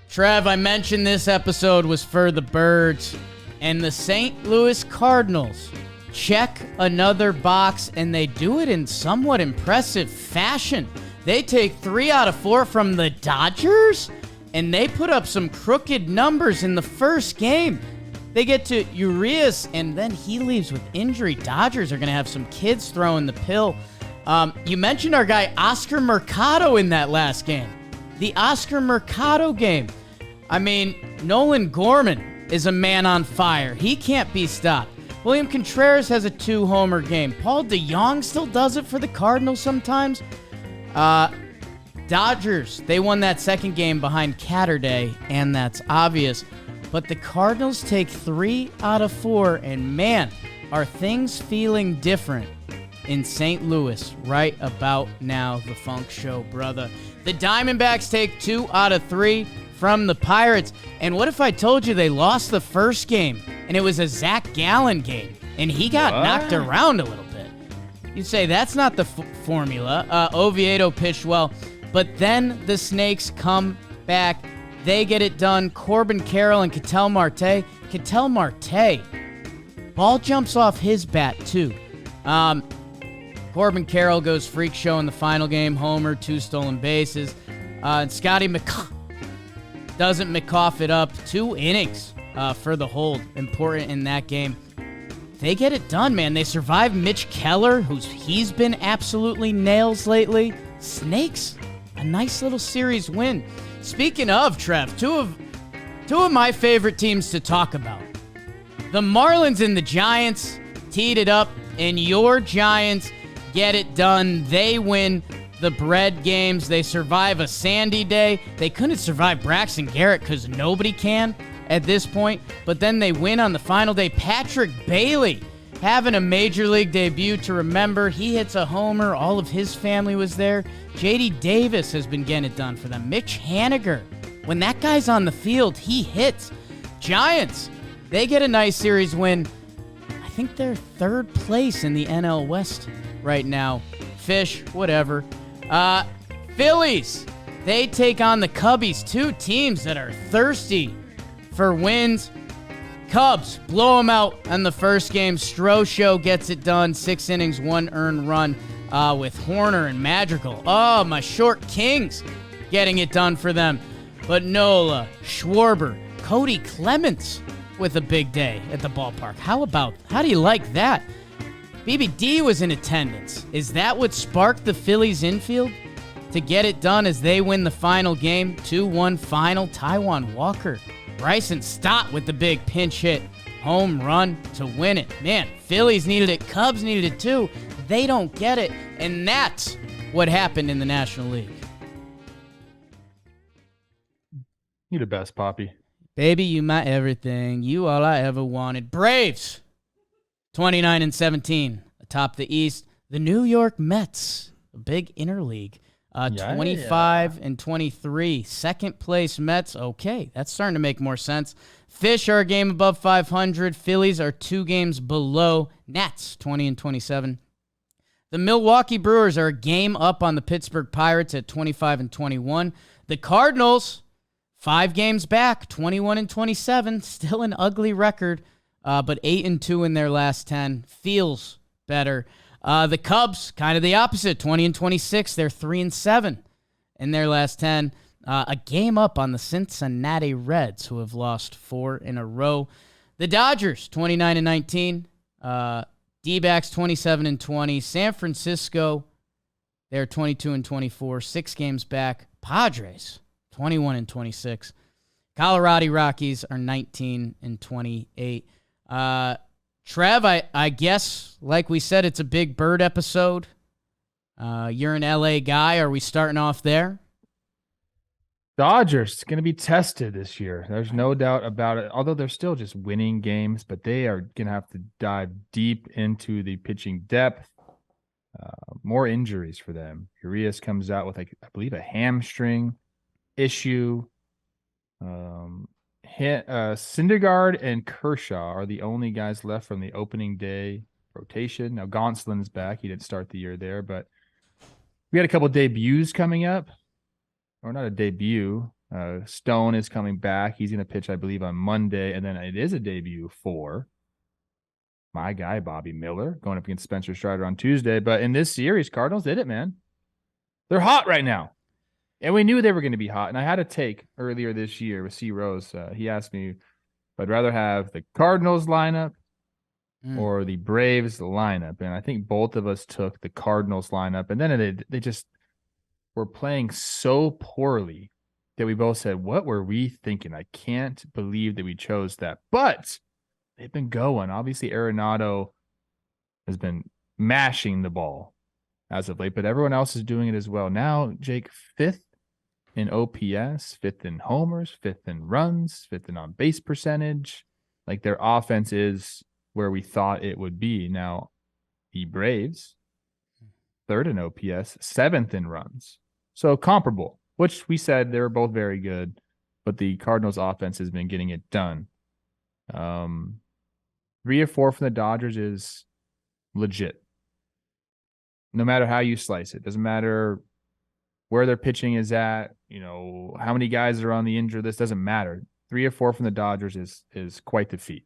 Trev, I mentioned this episode was for the birds, and the St. Louis Cardinals check another box, and they do it in somewhat impressive fashion. They take 3 out of 4 from the Dodgers, and they put up some crooked numbers in the first game. They get to Urias, and then he leaves with injury. Dodgers are going to have some kids throwing the pill. You mentioned our guy Oscar Mercado in that last game. The Oscar Mercado game. I mean, Nolan Gorman is a man on fire. He can't be stopped. William Contreras has a 2-homer game. Paul DeJong still does it for the Cardinals sometimes. Dodgers, they won that second game behind Catterday, and that's obvious. But the Cardinals take 3 out of 4, and man, are things feeling different in St. Louis right about now, the Funk Show, brother. The Diamondbacks take 2 out of 3 from the Pirates. And what if I told you they lost the first game, and it was a Zach Gallen game, and he got knocked around a little bit? You'd say that's not the formula. Oviedo pitched well, but then the Snakes come back. They get it done. Corbin Carroll and Ketel Marte. Ketel Marte, ball jumps off his bat, too. Corbin Carroll goes freak show in the final game. Homer, 2 stolen bases. And Scotty McCough doesn't McCough it up. 2 innings for the hold. Important in that game. They get it done, man. They survive Mitch Keller, he's been absolutely nails lately. Snakes, a nice little series win. Speaking of, Trev, two of my favorite teams to talk about. The Marlins and the Giants teed it up, and your Giants get it done. They win the bread games. They survive a sandy day. They couldn't survive Braxton Garrett because nobody can at this point, but then they win on the final day. Patrick Bailey having a major league debut to remember. He hits a homer. All of his family was there. J.D. Davis has been getting it done for them. Mitch Haniger, when that guy's on the field, he hits. Giants, they get a nice series win. I think they're 3rd place in the NL West right now. Fish, whatever. Phillies, they take on the Cubbies, 2 teams that are thirsty for wins. Cubs blow them out in the first game. Strosho gets it done. 6 innings, 1 earned run with Horner and Madrigal. Oh, my short Kings getting it done for them. But Nola, Schwarber, Cody Clements with a big day at the ballpark. How do you like that? BBD was in attendance. Is that what sparked the Phillies infield to get it done as they win the final game? 2-1 final. Taijuan Walker, Bryson Stott with the big pinch hit home run to win it. Man, Phillies needed it. Cubs needed it too. They don't get it. And that's what happened in the National League. You the best, Poppy. Baby, you my everything. You all I ever wanted. Braves, 29-17 atop the East. The New York Mets, a big interleague. 25-23. Second place Mets. Okay, that's starting to make more sense. Fish are a game above 500. Phillies are 2 games below. Nats, 20-27. The Milwaukee Brewers are a game up on the Pittsburgh Pirates at 25-21. The Cardinals, 5 games back, 21-27. Still an ugly record, but 8-2 in their last 10. Feels better. The Cubs, kind of the opposite, 20-26. They're 3-7 in their last 10. A game up on the Cincinnati Reds, who have lost 4 in a row. The Dodgers, 29-19. DBacks, 27-20. San Francisco, they're 22-24. 6 games back. Padres, 21-26. Colorado Rockies are 19-28. Trev, I guess, like we said, it's a big bird episode. You're an LA guy. Are we starting off there? Dodgers going to be tested this year. There's no doubt about it. Although they're still just winning games, but they are going to have to dive deep into the pitching depth. More injuries for them. Urias comes out with, I believe, a hamstring issue. Syndergaard and Kershaw are the only guys left from the opening day rotation. Now, Gonsolin's back. He didn't start the year there, but we had a couple debuts coming up. Or not a debut. Stone is coming back. He's going to pitch, I believe, on Monday. And then it is a debut for my guy, Bobby Miller, going up against Spencer Strider on Tuesday. But in this series, Cardinals did it, man. They're hot right now. And we knew they were going to be hot. And I had a take earlier this year with C. Rose. He asked me if I'd rather have the Cardinals lineup or the Braves lineup. And I think both of us took the Cardinals lineup. And then they just were playing so poorly that we both said, what were we thinking? I can't believe that we chose that. But they've been going. Obviously, Arenado has been mashing the ball as of late, but everyone else is doing it as well. Now, Jake, 5th in OPS, 5th in homers, 5th in runs, 5th in on-base percentage. Like, their offense is where we thought it would be. Now, the Braves, 3rd in OPS, 7th in runs. So comparable, which we said they were both very good, but the Cardinals offense has been getting it done. 3 or 4 from the Dodgers is legit. No matter how you slice it, doesn't matter where their pitching is at, how many guys are on the injured list, doesn't matter. 3 or 4 from the Dodgers is quite the feat.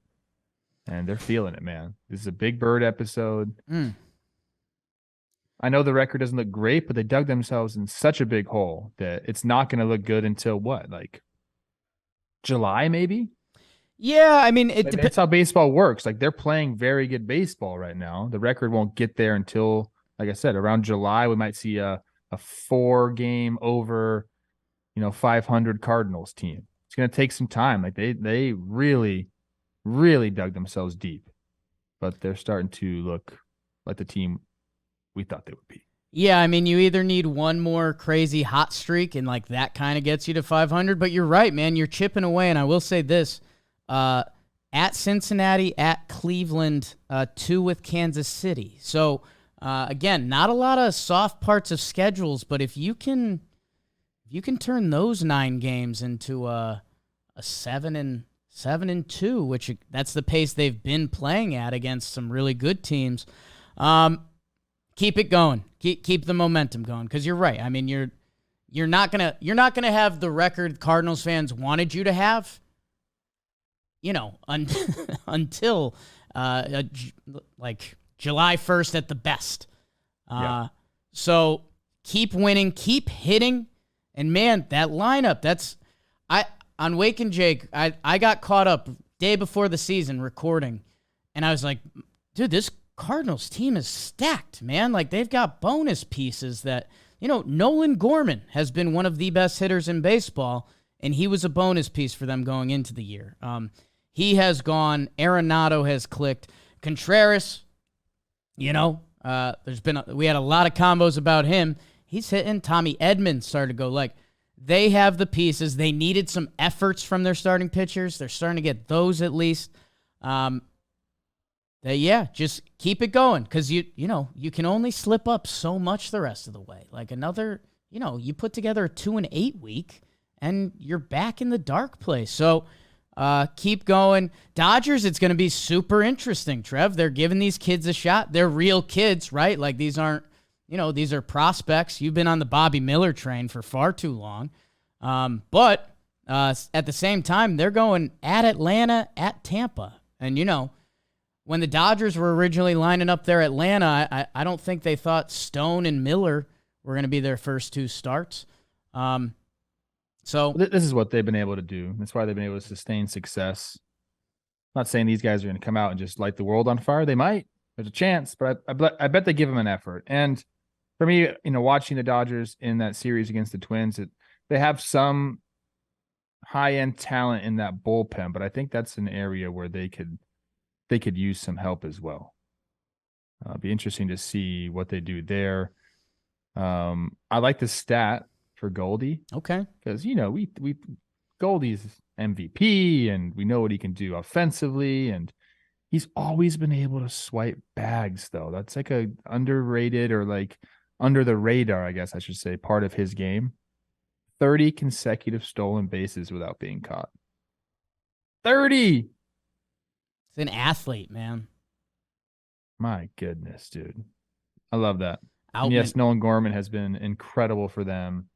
And they're feeling it, man. This is a Big Bird episode. I know the record doesn't look great, but they dug themselves in such a big hole that it's not going to look good until what? Like July, maybe? Yeah, I mean, that's how baseball works. Like, they're playing very good baseball right now. The record won't get there until, like I said, around July. We might see a 4-game over, 500 Cardinals team. It's going to take some time. Like, they really, really dug themselves deep, but they're starting to look like the team we thought they would be. Yeah, I mean, you either need one more crazy hot streak, and like that kind of gets you to 500. But you're right, man. You're chipping away, and I will say this: at Cincinnati, at Cleveland, 2 with Kansas City. So again, not a lot of soft parts of schedules, but if you can turn those 9 games into a 7-2, which that's the pace they've been playing at against some really good teams. Keep it going. Keep the momentum going, because you're right. I mean, you're not gonna have the record Cardinals fans wanted you to have. Until like July 1st at the best. So keep winning, keep hitting, and man, that lineup. On Wake and Jake. I got caught up day before the season recording, and I was like, dude, this Cardinals team is stacked, man. Like, they've got bonus pieces that, Nolan Gorman has been one of the best hitters in baseball, and he was a bonus piece for them going into the year. He has gone. Arenado has clicked. Contreras, we had a lot of combos about him. He's hitting. Tommy Edmonds started to go. Like, they have the pieces. They needed some efforts from their starting pitchers. They're starting to get those at least. Just keep it going, because you can only slip up so much the rest of the way. Like, another, you put together a 2-8 week, and you're back in the dark place. So keep going. Dodgers, it's going to be super interesting, Trev. They're giving these kids a shot. They're real kids, right? Like, these aren't, these are prospects. You've been on the Bobby Miller train for far too long. But at the same time, they're going at Atlanta, at Tampa. And, when the Dodgers were originally lining up there Atlanta, I don't think they thought Stone and Miller were going to be their first 2 starts. So this is what they've been able to do. That's why they've been able to sustain success. I'm not saying these guys are going to come out and just light the world on fire. They might. There's a chance, but I bet they give them an effort. And for me, watching the Dodgers in that series against the Twins, they have some high-end talent in that bullpen, but I think that's an area where they could use some help as well. It'd be interesting to see what they do there. I like the stat for Goldie. Okay. Because, we Goldie's MVP, and we know what he can do offensively, and he's always been able to swipe bags, though. That's like a underrated, or like under the radar, I guess I should say, part of his game. 30 consecutive stolen bases without being caught. 30! It's an athlete, man. My goodness, dude. I love that. And yes, Nolan Gorman has been incredible for them.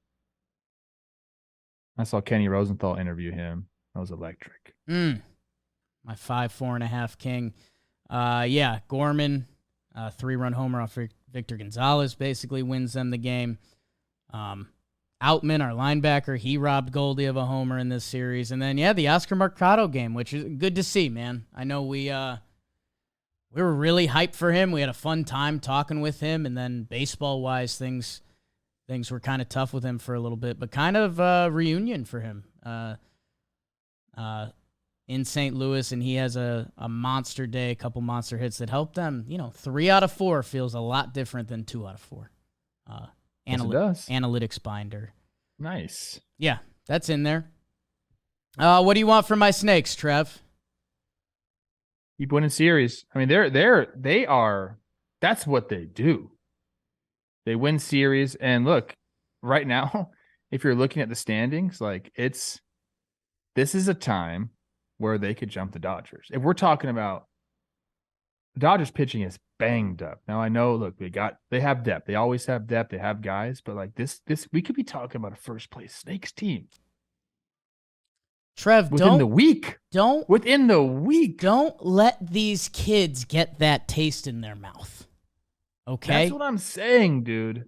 I saw Kenny Rosenthal interview him. That was electric. My 5.5 king. Gorman, 3-run homer off Victor Gonzalez, basically wins them the game. Outman, our linebacker, he robbed Goldie of a homer in this series. And then, the Oscar Mercado game, which is good to see, man. I know we were really hyped for him. We had a fun time talking with him. And then baseball-wise, things were kind of tough with him for a little bit. But kind of a reunion for him. in St. Louis, and he has a monster day, a couple monster hits that help them. 3 out of 4 feels a lot different than 2 out of 4. Yes, it does. Analytics binder. Nice. Yeah, that's in there. What do you want from my Snakes, Trev? Keep winning series. I mean, they are. That's what they do. They win series, and look, right now, if you're looking at the standings, like this is a time where they could jump the Dodgers. If we're talking about the Dodgers pitching is banged up. Now I know, look, they have depth. They always have depth. They have guys, but like this we could be talking about a first place Snakes team. Trev, within the week. Don't let these kids get that taste in their mouth. Okay? That's what I'm saying, dude.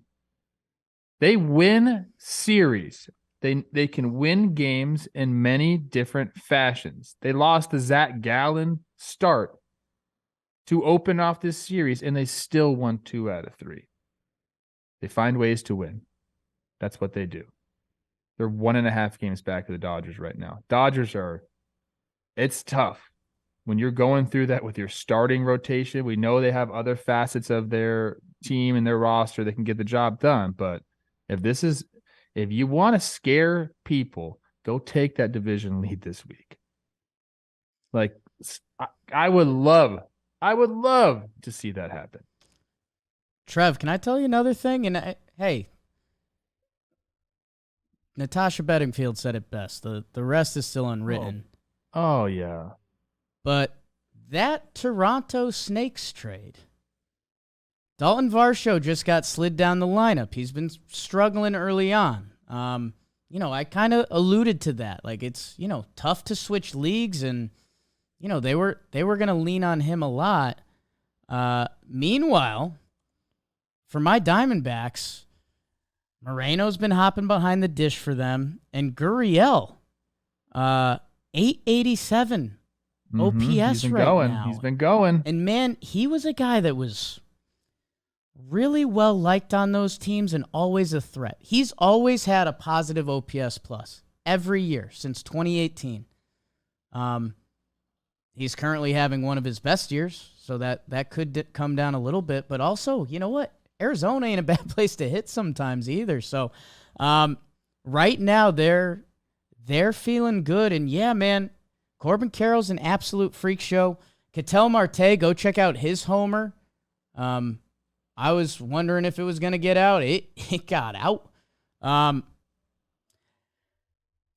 They win series. They can win games in many different fashions. They lost the Zach Gallen start to open off this series, and they still won 2 out of 3. They find ways to win. That's what they do. They're 1.5 games back of the Dodgers right now. It's tough. When you're going through that with your starting rotation, we know they have other facets of their team and their roster that can get the job done. But if you want to scare people, go take that division lead this week. Like, I would love to see that happen. Trev, can I tell you another thing? And hey, Natasha Bedingfield said it best. The rest is still unwritten. Oh yeah. But that Toronto Snakes trade, Dalton Varsho just got slid down the lineup. He's been struggling early on. I kind of alluded to that. Like, it's, tough to switch leagues, and, they were going to lean on him a lot. Meanwhile, for my Diamondbacks, Moreno's been hopping behind the dish for them, and Gurriel, 887 OPS now. He's been going. And man, he was a guy that was really well liked on those teams and always a threat. He's always had a positive OPS plus every year since 2018. He's currently having one of his best years, so that could come down a little bit. But also, you know what? Arizona ain't a bad place to hit sometimes either. So right now they're feeling good. And yeah, man, Corbin Carroll's an absolute freak show. Ketel Marte, go check out his homer. I was wondering if it was going to get out. It got out.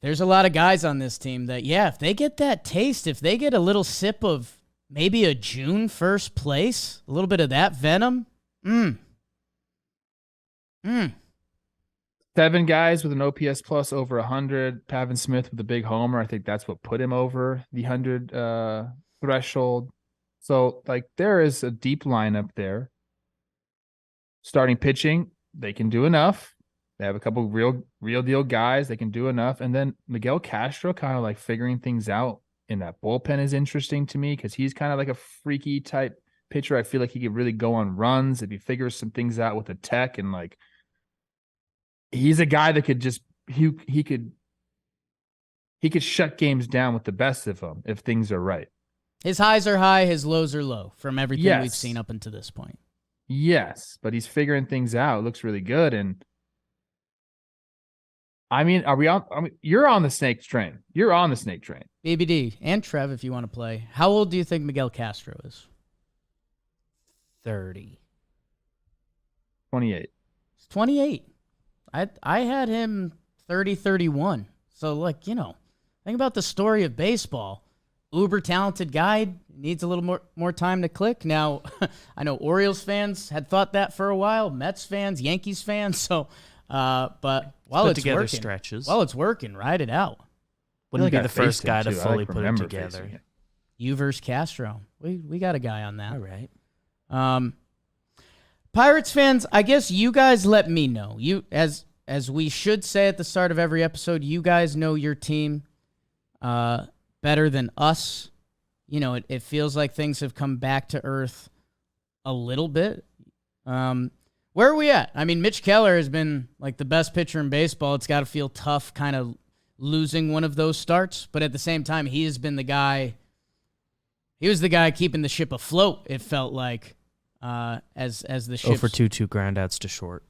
There's a lot of guys on this team that, yeah, if they get that taste, if they get a little sip of maybe a June first place, a little bit of that venom, 7 guys with an OPS plus over 100. Pavin Smith with a big homer. I think that's what put him over the 100 threshold. So, like, there is a deep lineup there. Starting pitching, they can do enough. They have a couple real deal guys. They can do enough. And then Miguel Castro kind of like figuring things out in that bullpen is interesting to me because he's kind of like a freaky type pitcher. I feel like he could really go on runs if he figures some things out with the tech, and like he's a guy that could just he could shut games down with the best of them if things are right. His highs are high, his lows are low from everything we've seen up until this point. Yes, but he's figuring things out. It looks really good. And I mean, you're on the Snake train. You're on the Snake train. BBD and Trev, if you want to play. How old do you think Miguel Castro is? 30. 28. He's 28. I had him 30, 31. So, like, think about the story of baseball. Uber talented guy, needs a little more time to click. Now, I know Orioles fans had thought that for a while, Mets fans, Yankees fans. So, but while it's working, stretches. While it's working, ride it out. Wouldn't be the first guy to fully put it together. You versus Castro. We got a guy on that. All right. Pirates fans, I guess you guys let me know. You as we should say at the start of every episode, you guys know your team better than us. It feels like things have come back to earth a little bit. Where are we at? I mean, Mitch Keller has been like the best pitcher in baseball. It's got to feel tough kind of losing one of those starts, but at the same time, he has been the guy. He was the guy keeping the ship afloat. It felt like as the ship. 0-for-2 groundouts to short.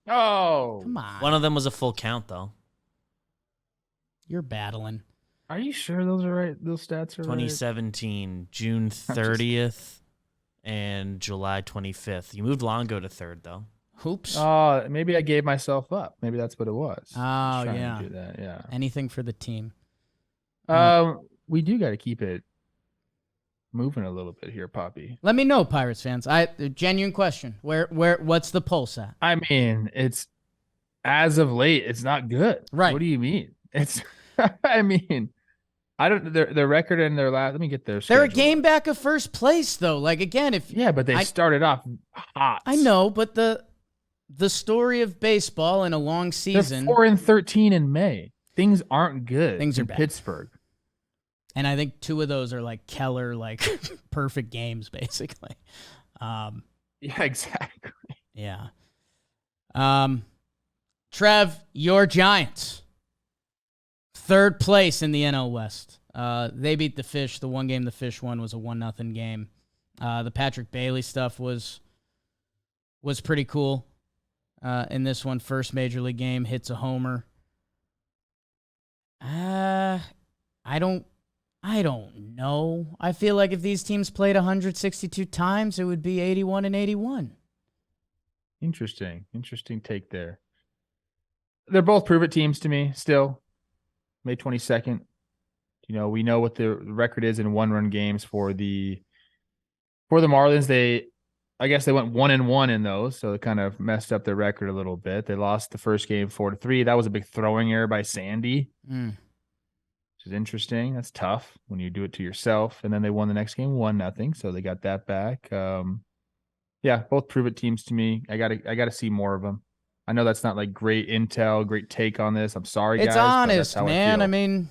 Oh, Come on, One of them was a full count though. you're battling. are you sure those are right? Those stats are 2017, June 30th and July 25th. You moved Longo to third though. Hoops. right? Oh, maybe I gave myself up. Maybe that's what it was. Oh, I was trying yeah. to do that. Yeah. Anything for the team. We do got to keep it moving a little bit here, Poppy. Let me know, Pirates fans. Genuine question. What's the pulse at? I mean, it's as of late, it's not good. Right. What do you mean? It's. I mean, I don't. Their record in their last. Let me get their. They're a schedule. game back of first place, though. Like again, if Yeah, but they started off hot. I know, but the story of baseball in a long They're season, 4-13 in May. Things aren't good. Things are in bad. Pittsburgh. and I think two of those are like Keller, like perfect games, basically. Yeah, exactly. Yeah. Trev, your Giants, third place in the NL West. They beat the Fish. The one game the Fish won was a 1-0 game. The Patrick Bailey stuff was pretty cool. In this one, first major league game, hits a homer. I don't know. I feel like if these teams played 162 times, it would be 81-81. Interesting take there. They're both prove-it teams to me still. May 22nd. You know, we know what the record is in one-run games for the Marlins. I guess they went 1-1 in those, so it kind of messed up their record a little bit. They lost the first game 4-3. That was a big throwing error by Sandy, which is interesting. That's tough when you do it to yourself. And then they won the next game 1-0, so they got that back. Yeah, both prove-it teams to me. I gotta see more of them. I know that's not like great intel, great take on this. I'm sorry, guys. It's but honest, that's how man. I I mean,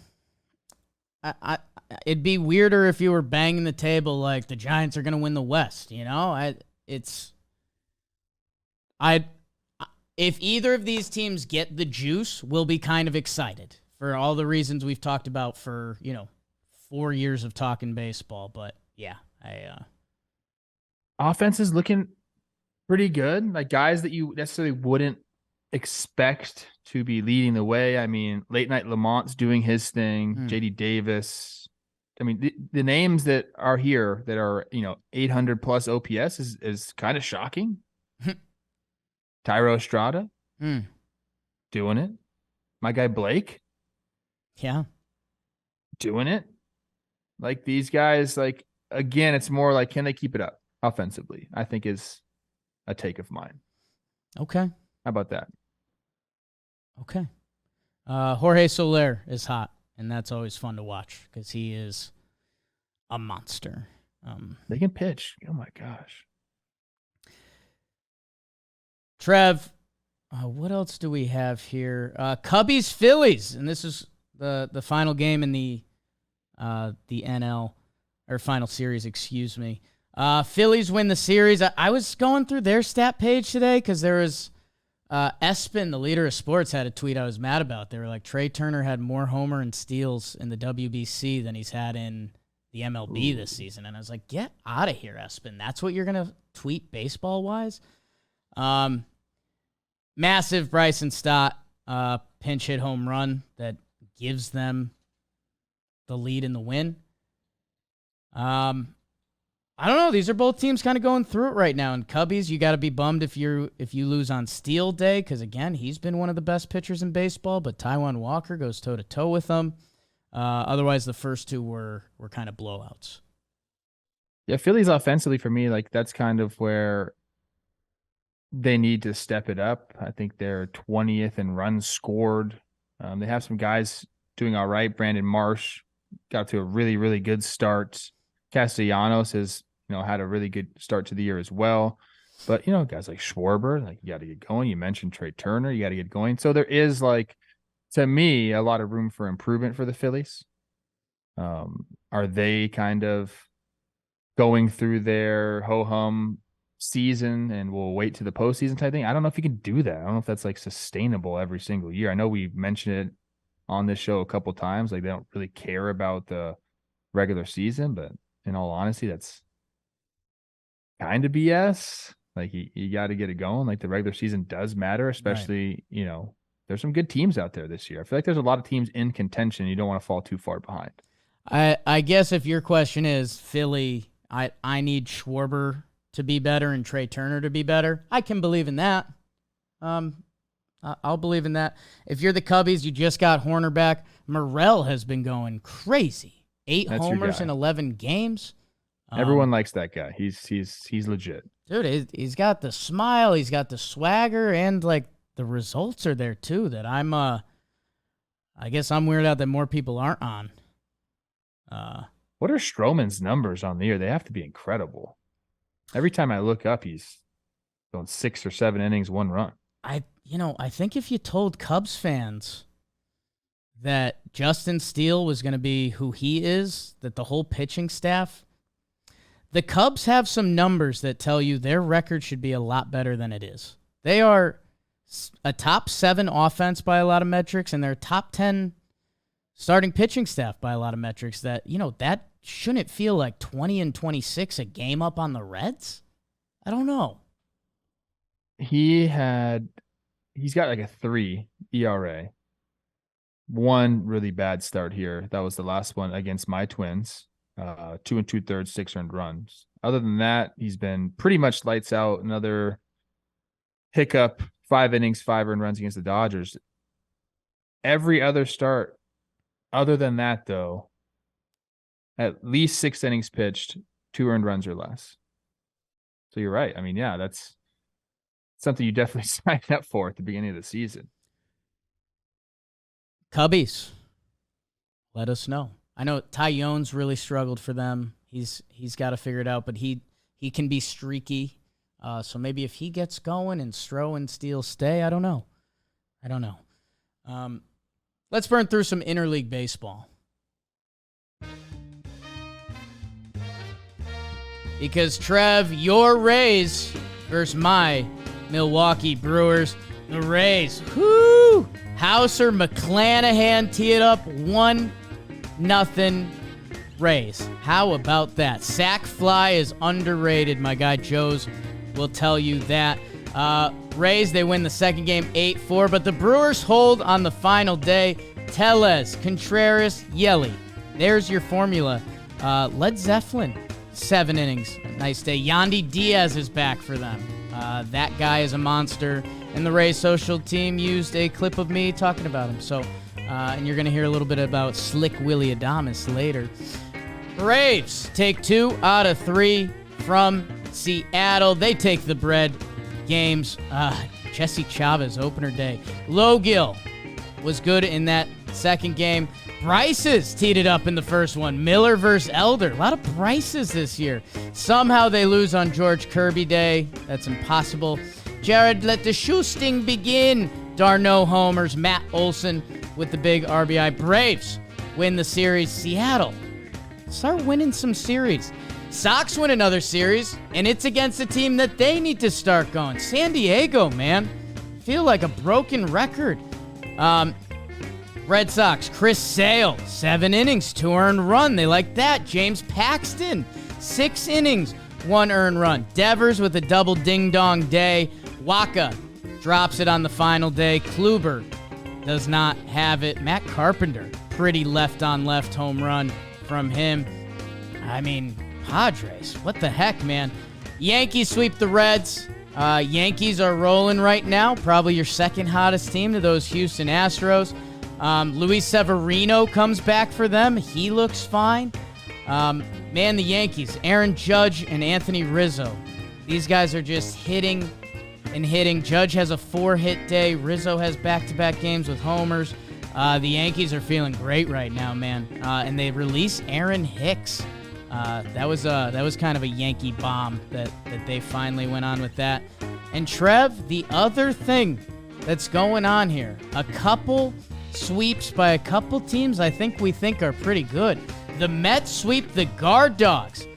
it'd be weirder if you were banging the table like the Giants are going to win the West. You know, if either of these teams get the juice, we'll be kind of excited for all the reasons we've talked about for 4 years of talking baseball. But yeah, offense is looking pretty good. Like guys that you necessarily wouldn't expect to be leading the way. I mean, late night Lamont's doing his thing. JD Davis. I mean, the names that are here that are 800 plus OPS is kind of shocking. Tyro Estrada doing it. My guy Blake. Yeah. Doing it. Like these guys, like again, it's more like can they keep it up offensively? I think is a take of mine. Okay. How about that? Okay. Jorge Soler is hot, and that's always fun to watch because he is a monster. They can pitch. Oh my gosh. Trev, what else do we have here? Cubbies Phillies, and this is the final game in the NL or final series, excuse me. Phillies win the series. I was going through their stat page today because there was Espen, the leader of sports, had a tweet I was mad about. They were like, Trey Turner had more homer and steals in the WBC than he's had in the MLB this season. And I was like, get out of here, Espen. That's what you're going to tweet baseball-wise? Massive Bryson Stott pinch hit home run that gives them the lead in the win. I don't know. These are both teams kind of going through it right now. And Cubbies, you got to be bummed if you lose on Steele Day because, again, he's been one of the best pitchers in baseball, but Taijuan Walker goes toe-to-toe with him. Otherwise, the first two were kind of blowouts. Yeah, Phillies offensively for me, like that's kind of where they need to step it up. I think they're 20th in runs scored. They have some guys doing all right. Brandon Marsh got to a really, really good start. Castellanos has, had a really good start to the year as well. But, guys like Schwarber, like you got to get going. You mentioned Trey Turner, you got to get going. So there is to me, a lot of room for improvement for the Phillies. Are they kind of going through their ho-hum season and we'll wait to the postseason type thing? I don't know if you can do that. I don't know if that's like sustainable every single year. I know we mentioned it on this show a couple times. Like, they don't really care about the regular season, but in all honesty, that's kind of BS. Like, you got to get it going. Like, the regular season does matter, especially, there's some good teams out there this year. I feel like there's a lot of teams in contention. You don't want to fall too far behind. I guess if your question is Philly, I need Schwarber to be better and Trey Turner to be better, I can believe in that. I'll believe in that. If you're the Cubbies, you just got Horner back. Morel has been going crazy. 8 homers in 11 games. Everyone likes that guy. He's legit. Dude, he's got the smile, he's got the swagger, and like the results are there too. That I guess I'm weirded out that more people aren't on. What are Stroman's numbers on the year? They have to be incredible. Every time I look up, he's going 6 or 7 innings, 1 run. I think if you told Cubs fans that Justin Steele was going to be who he is, that the whole pitching staff, the Cubs have some numbers that tell you their record should be a lot better than it is. They are a top 7 offense by a lot of metrics, and they're top 10 starting pitching staff by a lot of metrics. That, that shouldn't feel like 20-26 a game up on the Reds. I don't know. He's got like a 3 ERA. 1 really bad start here. That was the last one against my Twins. 2 2/3, 6 earned runs. Other than that, he's been pretty much lights out. Another hiccup, 5 innings, 5 earned runs against the Dodgers. Every other start, other than that, though, at least 6 innings pitched, 2 earned runs or less. So you're right. I mean, yeah, that's something you definitely signed up for at the beginning of the season. Cubbies, let us know. I know Tyone's really struggled for them. He's got to figure it out, but he can be streaky. So maybe if he gets going and Stroh and Steele stay, I don't know. Let's burn through some interleague baseball. Because, Trev, your Rays versus my Milwaukee Brewers. The Rays, whoo! Hauser, McClanahan tee it up 1-0 Rays. How about that? Sack fly is underrated. My guy Joe's will tell you that. Rays, they win the second game 8-4, but the Brewers hold on the final day. Tellez, Contreras, Yelly. There's your formula. Led Zeppelin, 7 innings. Nice day. Yandy Diaz is back for them. That guy is a monster. And the Rays social team used a clip of me talking about him. So, and you're going to hear a little bit about slick Willy Adames later. Braves take 2 out of 3 from Seattle. They take the bread games. Jesse Chavez, opener day. Logill was good in that second game. Bryce's teed it up in the first one. Miller versus Elder. A lot of Bryce's this year. Somehow they lose on George Kirby Day. That's impossible. Jared, let the shooting begin. Darno homers. Matt Olson with the big RBI. Braves win the series. Seattle, start winning some series. Sox win another series, and it's against a team that they need to start going. San Diego, man. Feel like a broken record. Red Sox, Chris Sale, 7 innings, 2 earned run. They like that. James Paxton, 6 innings, 1 earned run. Devers with a double ding-dong day. Waka drops it on the final day. Kluber does not have it. Matt Carpenter, pretty left-on-left home run from him. I mean, Padres, what the heck, man? Yankees sweep the Reds. Yankees are rolling right now. Probably your second hottest team to those Houston Astros. Luis Severino comes back for them. He looks fine. Man, the Yankees, Aaron Judge and Anthony Rizzo. These guys are just hitting and hitting. Judge has a 4-hit day. Rizzo has back-to-back games with homers. The Yankees are feeling great right now, man. And they released Aaron Hicks. That was kind of a Yankee bomb that they finally went on with that. And Trev, the other thing that's going on here, a couple sweeps by a couple teams I think are pretty good. The Mets sweep the Guard Dogs.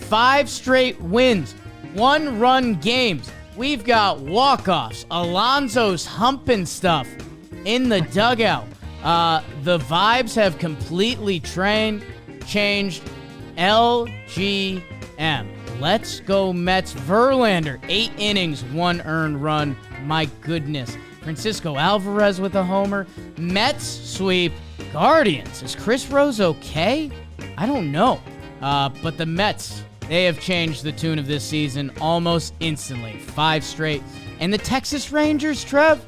5 straight wins, 1-run games. We've got walk-offs. Alonso's humping stuff in the dugout. The vibes have completely changed. LGM. Let's go Mets. Verlander, 8 innings, 1 earned run. My goodness. Francisco Alvarez with a homer. Mets sweep Guardians. Is Chris Rose okay? I don't know. But the Mets, they have changed the tune of this season almost instantly. 5 straight. And the Texas Rangers, Trev,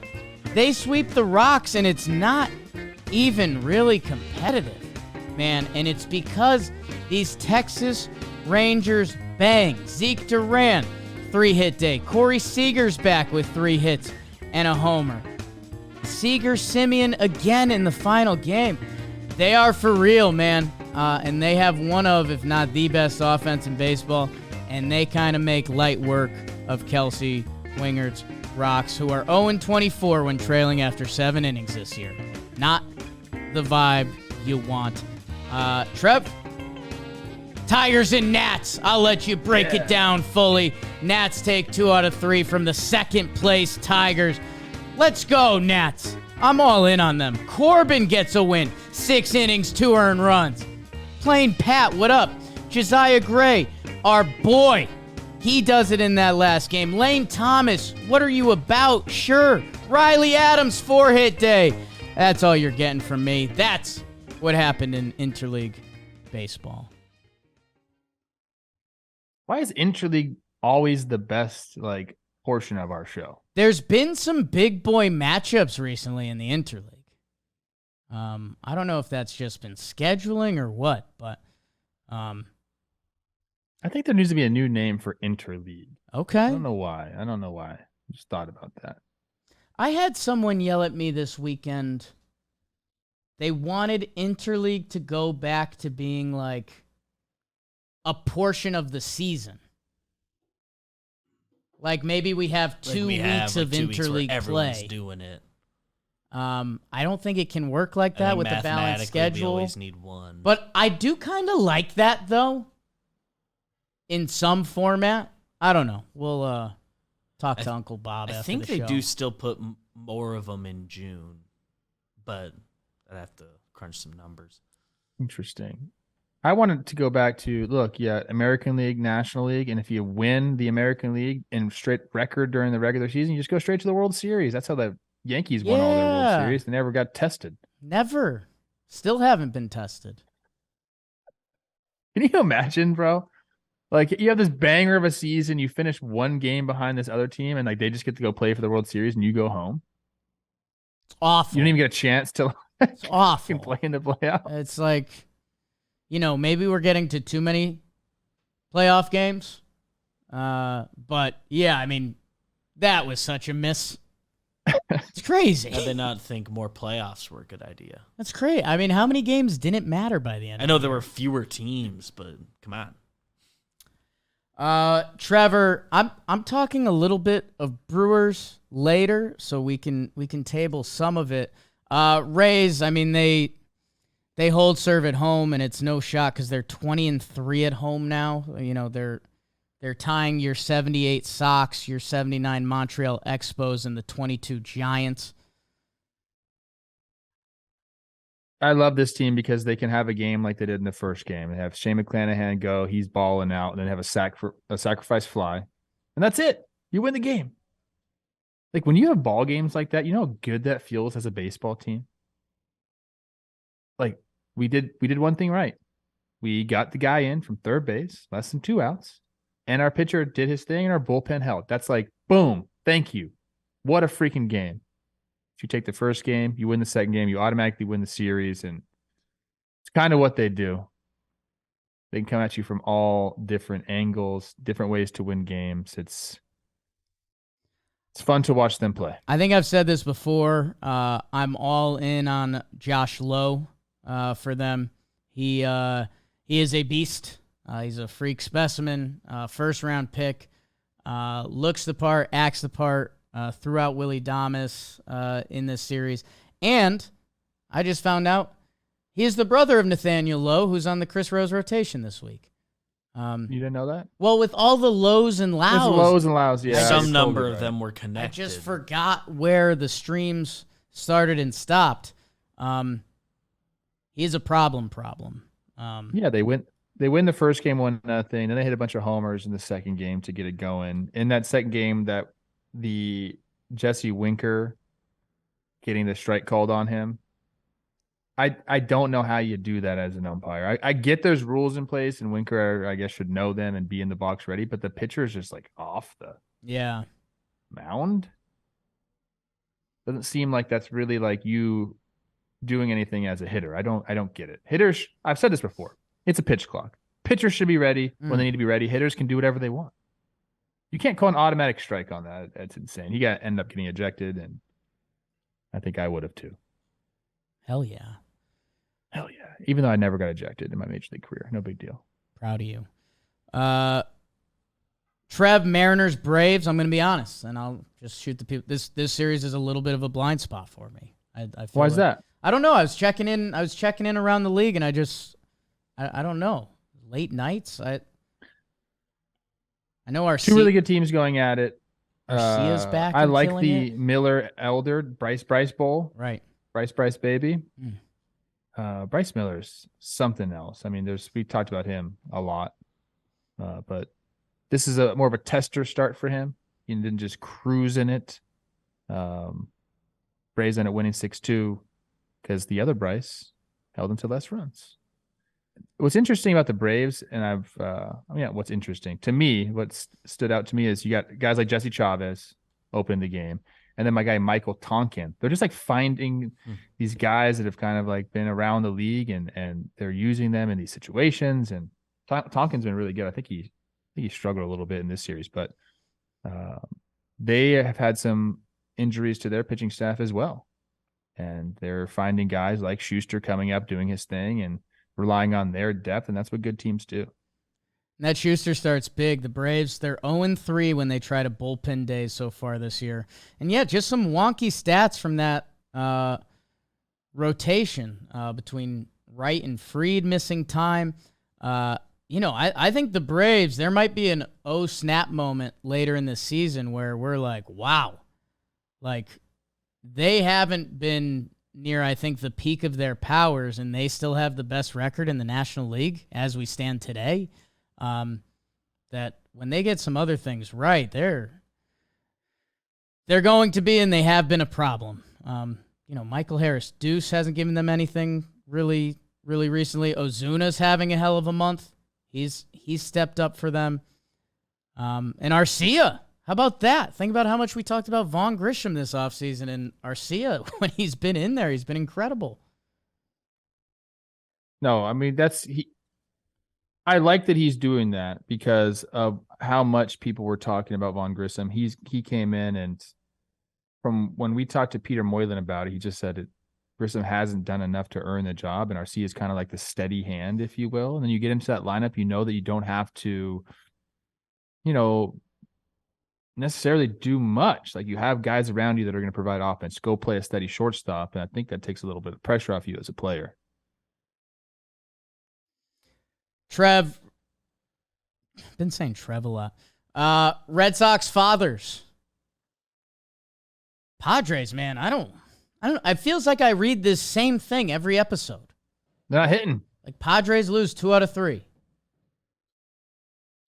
they sweep the Rocks, and it's not even really competitive, man. And it's because these Texas Rangers bang. Zeke Duran, 3-hit day. Corey Seager's back with 3 hits and a homer. Seager, Simeon again in the final game. They are for real, man. And they have one of, if not the best offense in baseball. And they kind of make light work of Kelsey Wingert's Rocks, who are 0-24 when trailing after 7 innings this year. Not the vibe you want. Trev, Tigers and Nats. I'll let you break it down fully. Nats take 2 out of 3 from the second place Tigers. Let's go, Nats. I'm all in on them. Corbin gets a win. 6 innings, 2 earned runs. Plain Pat, what up? Josiah Gray, our boy. He does it in that last game. Lane Thomas, what are you about? Sure. Willy Adames, 4-hit day. That's all you're getting from me. That's what happened in Interleague baseball. Why is Interleague always the best portion of our show? There's been some big boy matchups recently in the Interleague. I don't know if that's just been scheduling or what, but I think there needs to be a new name for Interleague. Okay. I don't know why. I just thought about that. I had someone yell at me this weekend. They wanted Interleague to go back to being like a portion of the season. Like maybe we have 2 weeks of Interleague everyone's play. Doing it. I don't think it can work like that with the balanced schedule. We always need one. But I do kind of like that though. In some format. I don't know. We'll talk to Uncle Bob after the show. I think they do still put more of them in June, but I'd have to crunch some numbers. Interesting. I wanted to go back to, American League, National League, and if you win the American League in straight record during the regular season, you just go straight to the World Series. That's how the Yankees won all their World Series. They never got tested. Never. Still haven't been tested. Can you imagine, bro? You have this banger of a season, you finish 1 game behind this other team, and they just get to go play for the World Series, and you go home. It's awful. You don't even get a chance to it's awful. play in the playoffs. It's like, maybe we're getting to too many playoff games. But yeah, I mean, that was such a miss. It's crazy. How did they not think more playoffs were a good idea? That's crazy. I mean, how many games didn't matter by the end? I know there were fewer teams, but come on. Trevor, I'm talking a little bit of Brewers later, so we can table some of it. Rays, I mean they hold serve at home, and it's no shock because they're 20-3 at home now. They're tying your 78 Sox, your 79 Montreal Expos, and the 22 Giants. I love this team because they can have a game like they did in the first game. They have Shane McClanahan go, he's balling out, and then have a sacrifice fly. And that's it. You win the game. When you have ball games like that, you know how good that feels as a baseball team? We did one thing right. We got the guy in from third base, less than 2 outs, and our pitcher did his thing and our bullpen held. That's boom, thank you. What a freaking game. If you take the first game, you win the second game, you automatically win the series, and it's kind of what they do. They can come at you from all different angles, different ways to win games. It's fun to watch them play. I think I've said this before. I'm all in on Josh Lowe for them. He is a beast. He's a freak specimen, first-round pick. Looks the part, acts the part. Throughout Willy Adames in this series. And I just found out he is the brother of Nathaniel Lowe, who's on the Chris Rose rotation this week. You didn't know that? Well, with all the lows and lows. There's lows and lows, yeah. Some number of them were connected. I just forgot where the streams started and stopped. He is a problem. Yeah, they win the first game 1-0. Then they hit a bunch of homers in the second game to get it going. In that second game, that the Jesse Winker getting the strike called on him. I don't know how you do that as an umpire. I get there's rules in place, and Winker, I guess, should know them and be in the box ready, but the pitcher is just like off the mound. Doesn't seem like that's really like you doing anything as a hitter. I don't get it. Hitters, I've said this before. It's a pitch clock. Pitchers should be ready when they need to be ready. Hitters can do whatever they want. You can't call an automatic strike on that. That's insane. He ended up getting ejected, and I think I would have too. Hell yeah. Even though I never got ejected in my major league career. No big deal. Proud of you. Trev, Mariners, Braves. I'm going to be honest, and I'll just shoot the people. This series is a little bit of a blind spot for me. I feel Why is that? I don't know. I was checking in around the league, and I don't know. Late nights. I know our two really good teams going at it. Arcia's back. I like the Miller Elder Bryce Bowl. Right. Bryce baby. Bryce Miller's something else. I mean, we talked about him a lot, but this is more of a tester start for him. He didn't just cruise in it. Braves ended up winning 6-2 because the other Bryce held him to less runs. What's interesting about the Braves, and what's interesting to me, what stood out to me is you got guys like Jesse Chavez opening the game. And then my guy, Michael Talkin. They're just like finding these guys that have kind of like been around the league and they're using them in these situations. And Talkin's been really good. I think he struggled a little bit in this series, but they have had some injuries to their pitching staff as well. And they're finding guys like Schuster coming up, doing his thing and relying on their depth. And that's what good teams do. And that Schuster starts big. The Braves, they're 0-3 when they try to bullpen days so far this year. And yeah, just some wonky stats from that rotation between Wright and Fried missing time. I think the Braves, there might be an snap moment later in the season where we're like, wow. Like, they haven't been near, I think, the peak of their powers, and they still have the best record in the National League as we stand today. That when they get some other things right, they're going to be, and they have been, a problem. Michael Harris Deuce hasn't given them anything really, really recently. Ozuna's having a hell of a month. He's stepped up for them. And Arcia, how about that? Think about how much we talked about Vaughn Grisham this offseason, and Arcia, when he's been in there, he's been incredible. No, I mean, I like that he's doing that because of how much people were talking about Vaughn Grissom. He came in, and from when we talked to Peter Moylan about it, he just said Grissom hasn't done enough to earn the job, and RC is kind of like the steady hand, if you will. And then you get into that lineup, you know that you don't have to, necessarily do much. Like, you have guys around you that are going to provide offense. Go play a steady shortstop, and I think that takes a little bit of pressure off you as a player. Trev, been saying Trev a lot. Red Sox fathers. Padres, man, I don't. It feels like I read this same thing every episode. They're not hitting. Like, Padres lose 2 out of 3.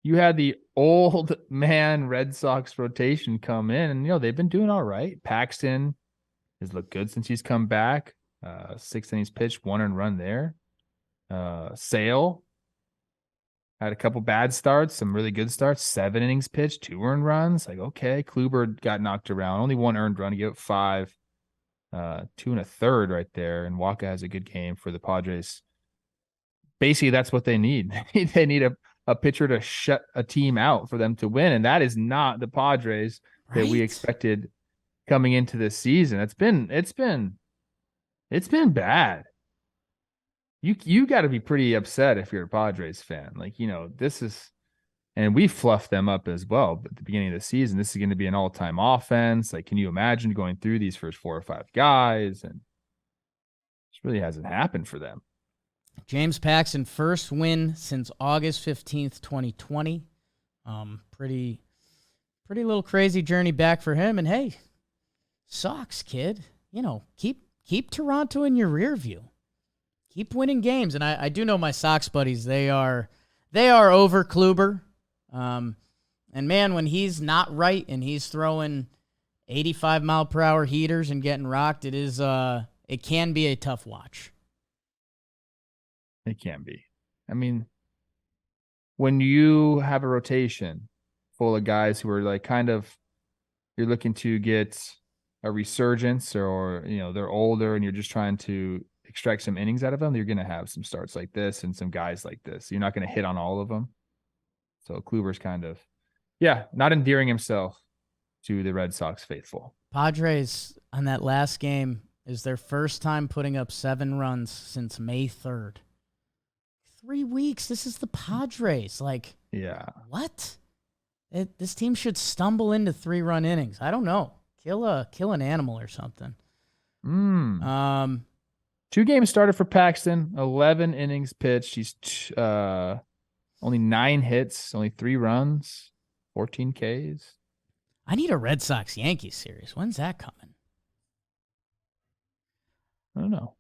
You had the old man Red Sox rotation come in, and they've been doing all right. Paxton has looked good since he's come back. 6 innings pitched, 1 earned run there. Sale had a couple bad starts, some really good starts. 7 innings pitched, 2 earned runs. Like, okay, Kluber got knocked around. Only 1 earned run. He gave up 5, 2 1/3 right there. And Waka has a good game for the Padres. Basically, that's what they need. They need a pitcher to shut a team out for them to win, and that is not the Padres that we expected coming into this season. It's been bad. You got to be pretty upset if you're a Padres fan. Like, this is, and we fluffed them up as well at the beginning of the season. This is going to be an all-time offense. Like, can you imagine going through these first 4 or 5 guys? And this really hasn't happened for them. James Paxton, first win since August 15th, 2020. Pretty little crazy journey back for him. And hey, sucks, kid. Keep keep Toronto in your rear view. Keep winning games. And I do know my Sox buddies, they are over Kluber. And man, when he's not right and he's throwing 85-mile-per-hour heaters and getting rocked, it can be a tough watch. It can be. I mean, when you have a rotation full of guys who are like you're looking to get a resurgence, or they're older and you're just trying to extract some innings out of them, you're going to have some starts like this and some guys like this. You're not going to hit on all of them. So Kluber's not endearing himself to the Red Sox faithful. Padres on that last game is their first time putting up 7 runs since May 3rd. 3 weeks. This is the Padres. What? This team should stumble into 3-run innings. I don't know. Kill an animal or something. 2 games started for Paxton, 11 innings pitched. He's only 9 hits, only 3 runs, 14 Ks. I need a Red Sox-Yankees series. When's that coming? I don't know.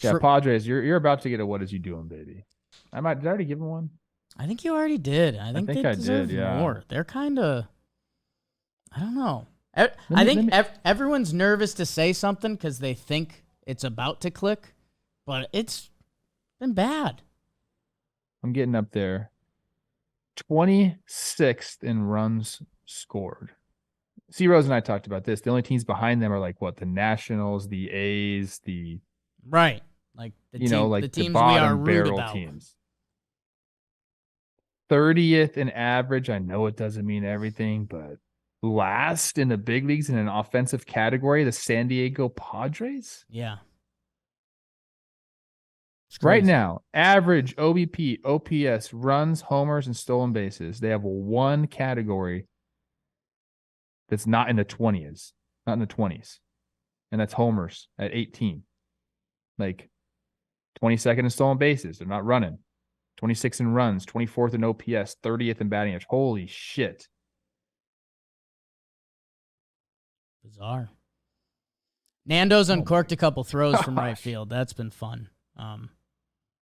Yeah, Padres, you're about to get a what is you doing, baby. Did I already give him one? I think you already did. I think they deserve more. They're kind of, I don't know. I think everyone's nervous to say something because they think it's about to click, but it's been bad. I'm getting up there. 26th in runs scored. C. Rose and I talked about this. The only teams behind them are the Nationals, the A's, right, the teams the bottom we are barrel about. Teams. 30th in average. I know it doesn't mean everything, but last in the big leagues in an offensive category, the San Diego Padres. Yeah. Right now, average OBP, OPS, runs, homers, and stolen bases. They have one category that's not in the 20s, and that's homers at 18. 22nd in stolen bases, they're not running. 26th in runs, 24th in OPS, 30th in batting average. Holy shit. Bizarre. Nando's uncorked a couple throws from right field. That's been fun.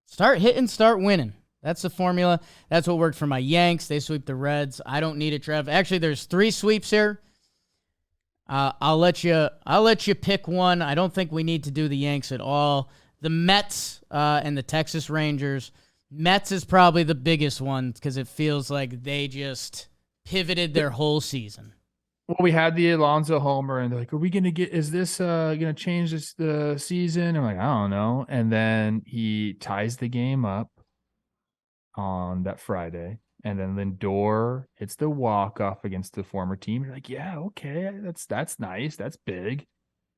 Start hitting, start winning. That's the formula. That's what worked for my Yanks. They sweep the Reds. I don't need it, Trev. Actually, there's 3 sweeps here. I'll let you pick one. I don't think we need to do the Yanks at all. The Mets and the Texas Rangers. Mets is probably the biggest one because it feels like they just pivoted their whole season. Well, we had the Alonso homer, and they're like, is this going to change the season? I'm like, I don't know. And then he ties the game up on that Friday. And then Lindor hits the walk-off against the former team. You're like, yeah, okay, that's nice. That's big.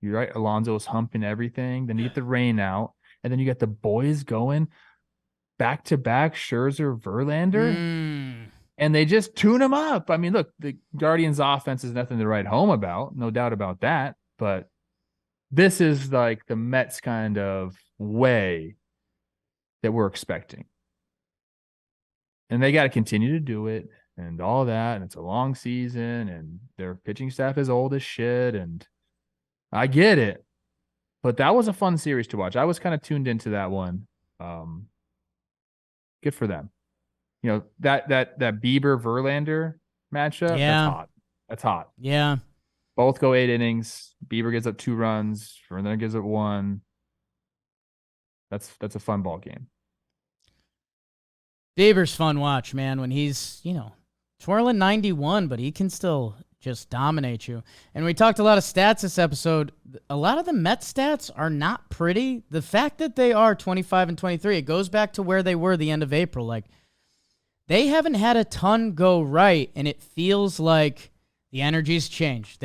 You're right. Alonso's humping everything. Then you get the rain out. And then you got the boys going back-to-back Scherzer, Verlander. And they just tune him up. I mean, look, the Guardians' offense is nothing to write home about. No doubt about that. But this is the Mets kind of way that we're expecting. And they got to continue to do it and all that. And it's a long season. And their pitching staff is old as shit. And I get it. But that was a fun series to watch. I was kind of tuned into that one. Good for them. That Bieber Verlander matchup. Yeah. That's hot. Yeah. Both go 8 innings. Bieber gives up 2 runs. Verlander gives up 1. That's a fun ball game. Bieber's fun watch, man, when he's, twirling 91, but he can still just dominate you. And we talked a lot of stats this episode. A lot of the Mets stats are not pretty. The fact that they are 25 and 23, it goes back to where they were the end of April. They haven't had a ton go right, and it feels like the energy's changed.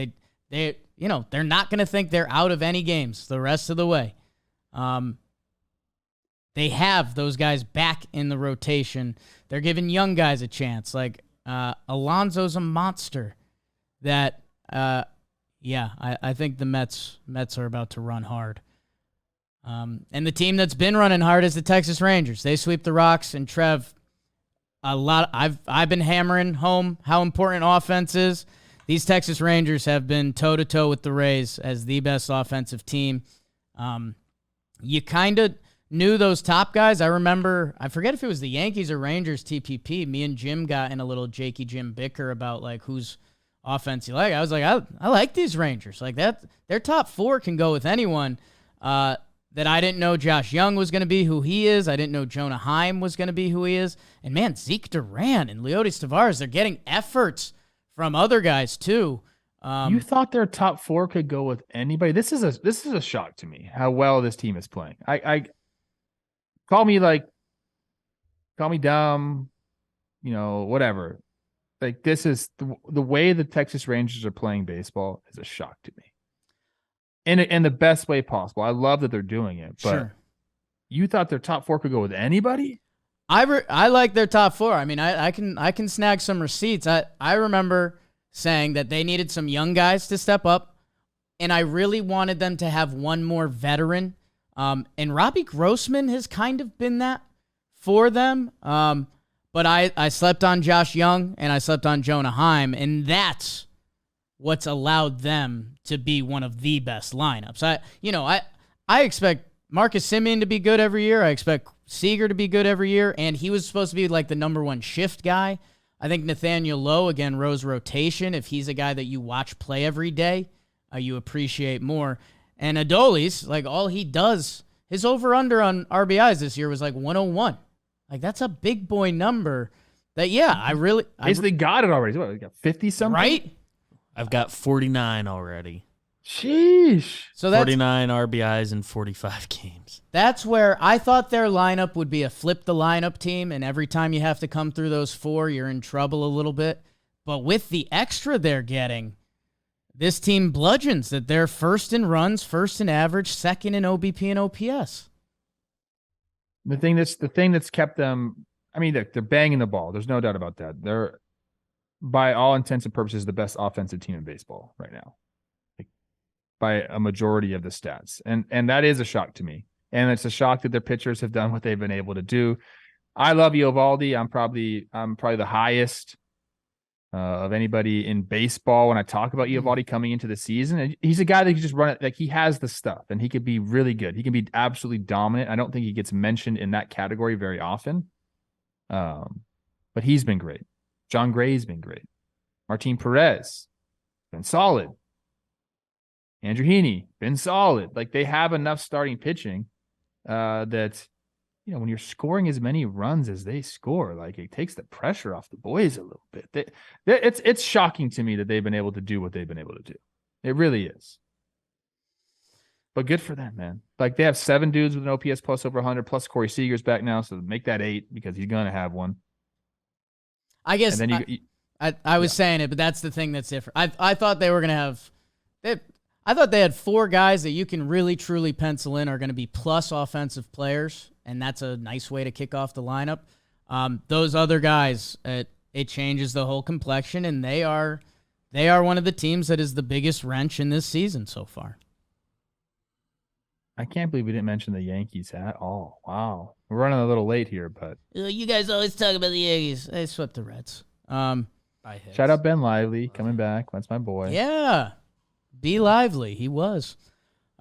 They're not going to think they're out of any games the rest of the way. They have those guys back in the rotation. They're giving young guys a chance. Alonso's a monster. That, I think the Mets are about to run hard. And the team that's been running hard is the Texas Rangers. They sweep the Rocks, and Trev, I've been hammering home how important offense is. These Texas Rangers have been toe-to-toe with the Rays as the best offensive team. You kind of knew those top guys. I remember, I forget if it was the Yankees or Rangers TPP. Me and Jim got in a little Jakey Jim bicker about like whose offense you like. I was like, I like these Rangers. Like that, their top 4 can go with anyone. That I didn't know Josh Young was going to be who he is. I didn't know Jonah Heim was going to be who he is. And man, Zeke Duran and Leody Tavares, they're getting efforts from other guys too. You thought their top 4 could go with anybody? This is a shock to me how well this team is playing. I call me dumb, whatever. Like this is the way the Texas Rangers are playing baseball is a shock to me. In the best way possible. I love that they're doing it, but Sure. You thought their top 4 could go with anybody? I like their top 4. I mean, I can snag some receipts. I remember saying that they needed some young guys to step up, and I really wanted them to have one more veteran. And Robbie Grossman has kind of been that for them. But I slept on Josh Young and I slept on Jonah Heim, and that's what's allowed them to be one of the best lineups. I expect Marcus Semien to be good every year. I expect Seager to be good every year, and he was supposed to be like the number 1 shift guy. I think Nathaniel Lowe, again, rose rotation. If he's a guy that you watch play every day, you appreciate more. And Adolis, like all he does, his over-under on RBIs this year was like 101. Like that's a big boy number that, I Basically got it already. What, we got 50-something? Right? I've got 49 already. Sheesh. So that's 49 RBIs in 45 games. That's where I thought their lineup would be a flip the lineup team, and every time you have to come through those 4, you're in trouble a little bit. But with the extra they're getting, this team bludgeons that they're first in runs, first in average, second in OBP and OPS. The thing that's kept them, I mean, they're banging the ball. There's no doubt about that. They're, by all intents and purposes, the best offensive team in baseball right now, like, by a majority of the stats. And that is a shock to me. And it's a shock that their pitchers have done what they've been able to do. I love Eovaldi. I'm probably the highest of anybody in baseball when I talk about Eovaldi coming into the season. And he's a guy that can just run it. Like he has the stuff and he could be really good. He can be absolutely dominant. I don't think he gets mentioned in that category very often. But he's been great. John Gray's been great. Martin Perez, been solid. Andrew Heaney, been solid. Like they have enough starting pitching that, when you're scoring as many runs as they score, like it takes the pressure off the boys a little bit. It's shocking to me that they've been able to do what they've been able to do. It really is. But good for them, man. Like they have 7 dudes with an OPS plus over 100, plus Corey Seager's back now, so make that 8 because he's going to have one. I guess I was saying it, but that's the thing that's different. I thought they were going to have I thought they had 4 guys that you can really, truly pencil in are going to be plus offensive players, and that's a nice way to kick off the lineup. Those other guys, it changes the whole complexion, and they are one of the teams that is the biggest wrench in this season so far. I can't believe we didn't mention the Yankees at all. Wow. We're running a little late here, but you guys always talk about the Yankees. They swept the Reds. Shout out Ben Lively coming back. That's my boy. Yeah. Be lively. He was.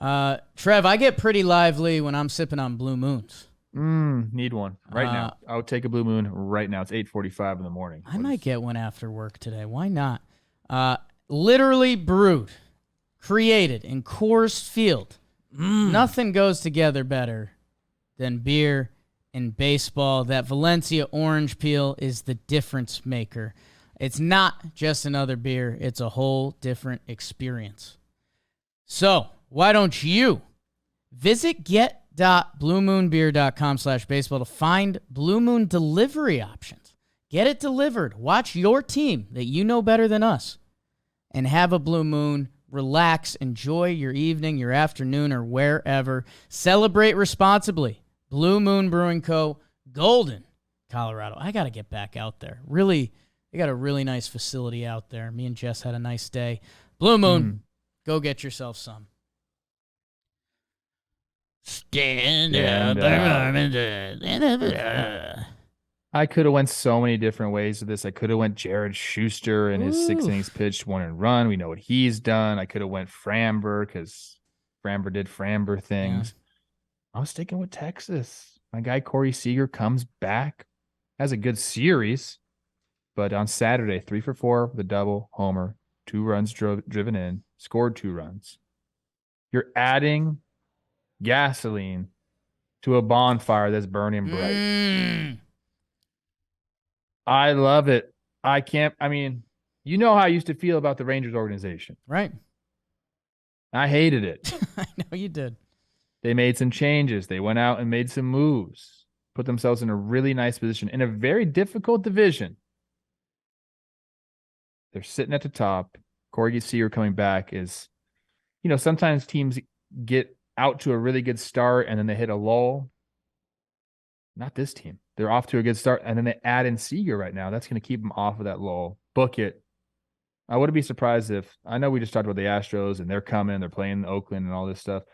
Trev, I get pretty lively when I'm sipping on Blue Moons. Need one right now. I would take a Blue Moon right now. It's 8:45 in the morning. I might get one after work today. Why not? Literally brewed, created in Coors Field. Nothing goes together better than beer and baseball. That Valencia orange peel is the difference maker. It's not just another beer. It's a whole different experience. So why don't you visit get.bluemoonbeer.com/baseball to find Blue Moon delivery options. Get it delivered. Watch your team that you know better than us and have a Blue Moon. Relax. Enjoy your evening, your afternoon, or wherever. Celebrate responsibly. Blue Moon Brewing Co., Golden, Colorado. I got to get back out there. Really, they got a really nice facility out there. Me and Jess had a nice day. Blue Moon, go get yourself some. Stand up. I could have went so many different ways with this. I could have went Jared Schuster and his 6 innings pitched, 1 run. We know what he's done. I could have went Framber because Framber did Framber things. I was sticking with Texas. My guy Corey Seager comes back, has a good series, but on Saturday, 3 for 4 with a double, homer, 2 runs driven in, scored 2 runs. You're adding gasoline to a bonfire that's burning bright. I love it. You know how I used to feel about the Rangers organization. Right. I hated it. I know you did. They made some changes. They went out and made some moves, put themselves in a really nice position in a very difficult division. They're sitting at the top. Corey Seager coming back is, sometimes teams get out to a really good start and then they hit a lull. Not this team. They're off to a good start, and then they add in Seager right now. That's going to keep them off of that lull. Book it. I wouldn't be surprised if – I know we just talked about the Astros, and they're coming. They're playing Oakland and all this stuff.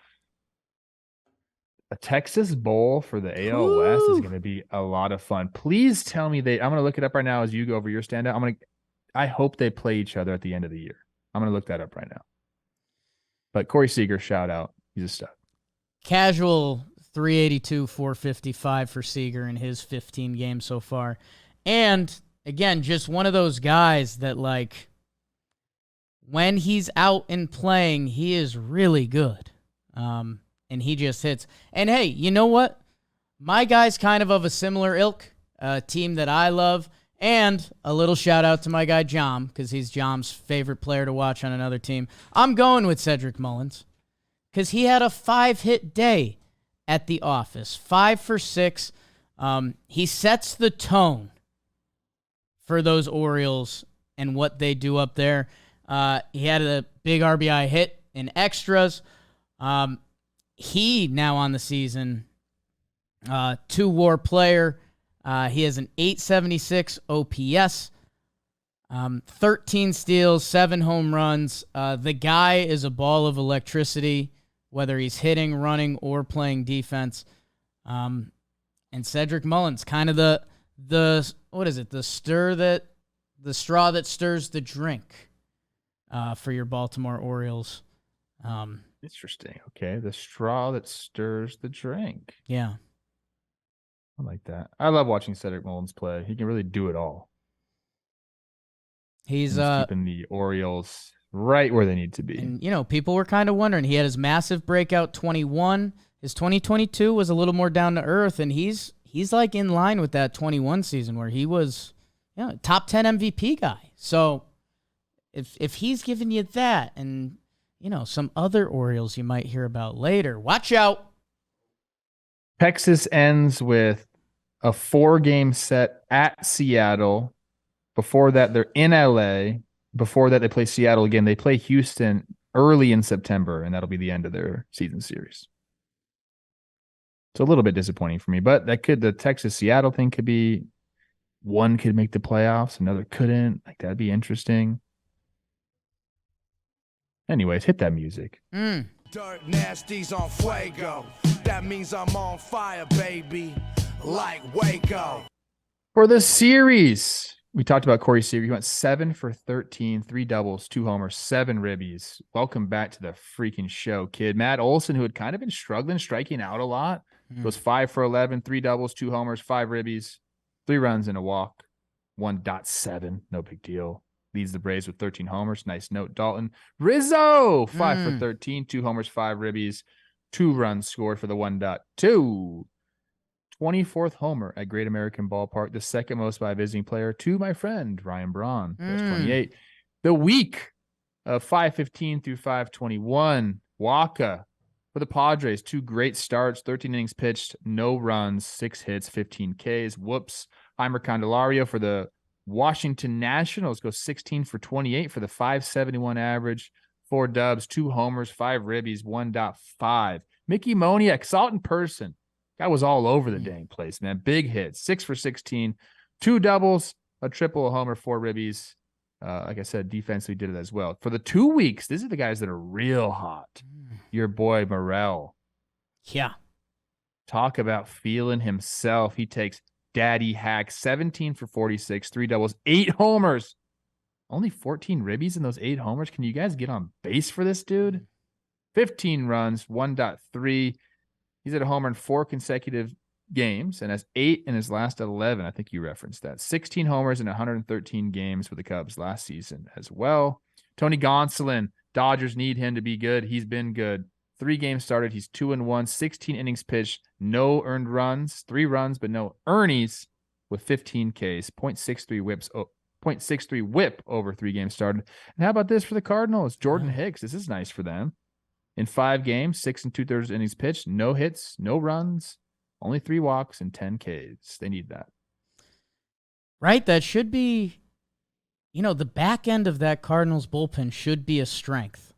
A Texas Bowl for the AL West is going to be a lot of fun. Please tell me I'm going to look it up right now as you go over your standout. I hope they play each other at the end of the year. I'm going to look that up right now. But Corey Seager, shout out. He's a stud. Casual 382, 455 for Seager in his 15 games so far. And, again, just one of those guys that, when he's out and playing, he is really good. And he just hits. And, hey, you know what? My guy's kind of a similar ilk, a team that I love. And a little shout-out to my guy, Jom, because he's Jom's favorite player to watch on another team. I'm going with Cedric Mullins because he had a 5-hit day at the office, 5 for 6. He sets the tone for those Orioles and what they do up there. He had a big RBI hit in extras. He now on the season, 2-WAR player. He has an 876 OPS, 13 steals, 7 home runs. The guy is a ball of electricity, whether he's hitting, running, or playing defense. And Cedric Mullins, kind of the what is it? The straw that stirs the drink for your Baltimore Orioles. Interesting. Okay, the straw that stirs the drink. Yeah. I like that. I love watching Cedric Mullins play. He can really do it all. He's keeping the Orioles right where they need to be. And, people were kind of wondering. He had his massive breakout 21. His 2022 was a little more down to earth, and he's in line with that 21 season where he was top 10 MVP guy. So if he's giving you that and, some other Orioles you might hear about later, watch out. Texas ends with a 4-game set at Seattle. Before that, they're in LA. Before that, they play Seattle again. They play Houston early in September, and that'll be the end of their season series. It's a little bit disappointing for me, but the Texas-Seattle thing could be, one could make the playoffs, another couldn't. That'd be interesting. Anyways, hit that music. Dirt nasties on Fuego. That means I'm on fire, baby. Like Waco. For the series, we talked about Corey Seager. He went 7 for 13, 3 doubles, 2 homers, 7 ribbies. Welcome back to the freaking show, kid. Matt Olson, who had kind of been struggling, striking out a lot, goes 5 for 11, 3 doubles, 2 homers, 5 ribbies, 3 runs and a walk, 1.7. No big deal. Leads the Braves with 13 homers. Nice note, Dalton. Rizzo, 5 for 13, 2 homers, 5 ribbies, 2 runs scored for the 1.2. 24th homer at Great American Ballpark, the second most by a visiting player to my friend, Ryan Braun. That's 28. The week of 515 through 521, Waka for the Padres, 2 great starts, 13 innings pitched, no runs, 6 hits, 15 Ks. Whoops. Heimer Candelario for the Washington Nationals goes 16 for 28 for the 571 average, 4 dubs, 2 homers, 5 ribbies, 1.5. Mickey Moniak, saw it in person. Guy was all over the dang place, man. Big hit, 6 for 16, 2 doubles, a triple, a homer, 4 ribbies. Like I said, defensively did it as well. For the 2 weeks, these are the guys that are real hot. Your boy Morel. Yeah. Talk about feeling himself. He takes Daddy Hack, 17 for 46, 3 doubles, 8 homers. Only 14 ribbies in those 8 homers. Can you guys get on base for this dude? 15 runs, 1.3. He's at a homer in 4 consecutive games and has 8 in his last 11. I think you referenced that. 16 homers in 113 games with the Cubs last season as well. Tony Gonsolin, Dodgers need him to be good. He's been good. 3 games started. He's 2-1, 16 innings pitched, no earned runs, 3 runs, but no earnies with 15 Ks, 0.63 whip over 3 games started. And how about this for the Cardinals? Jordan Hicks. This is nice for them. In 5 games, 6 2/3 innings pitched, no hits, no runs, only 3 walks and 10 Ks. They need that. Right? That should be, the back end of that Cardinals bullpen should be a strength.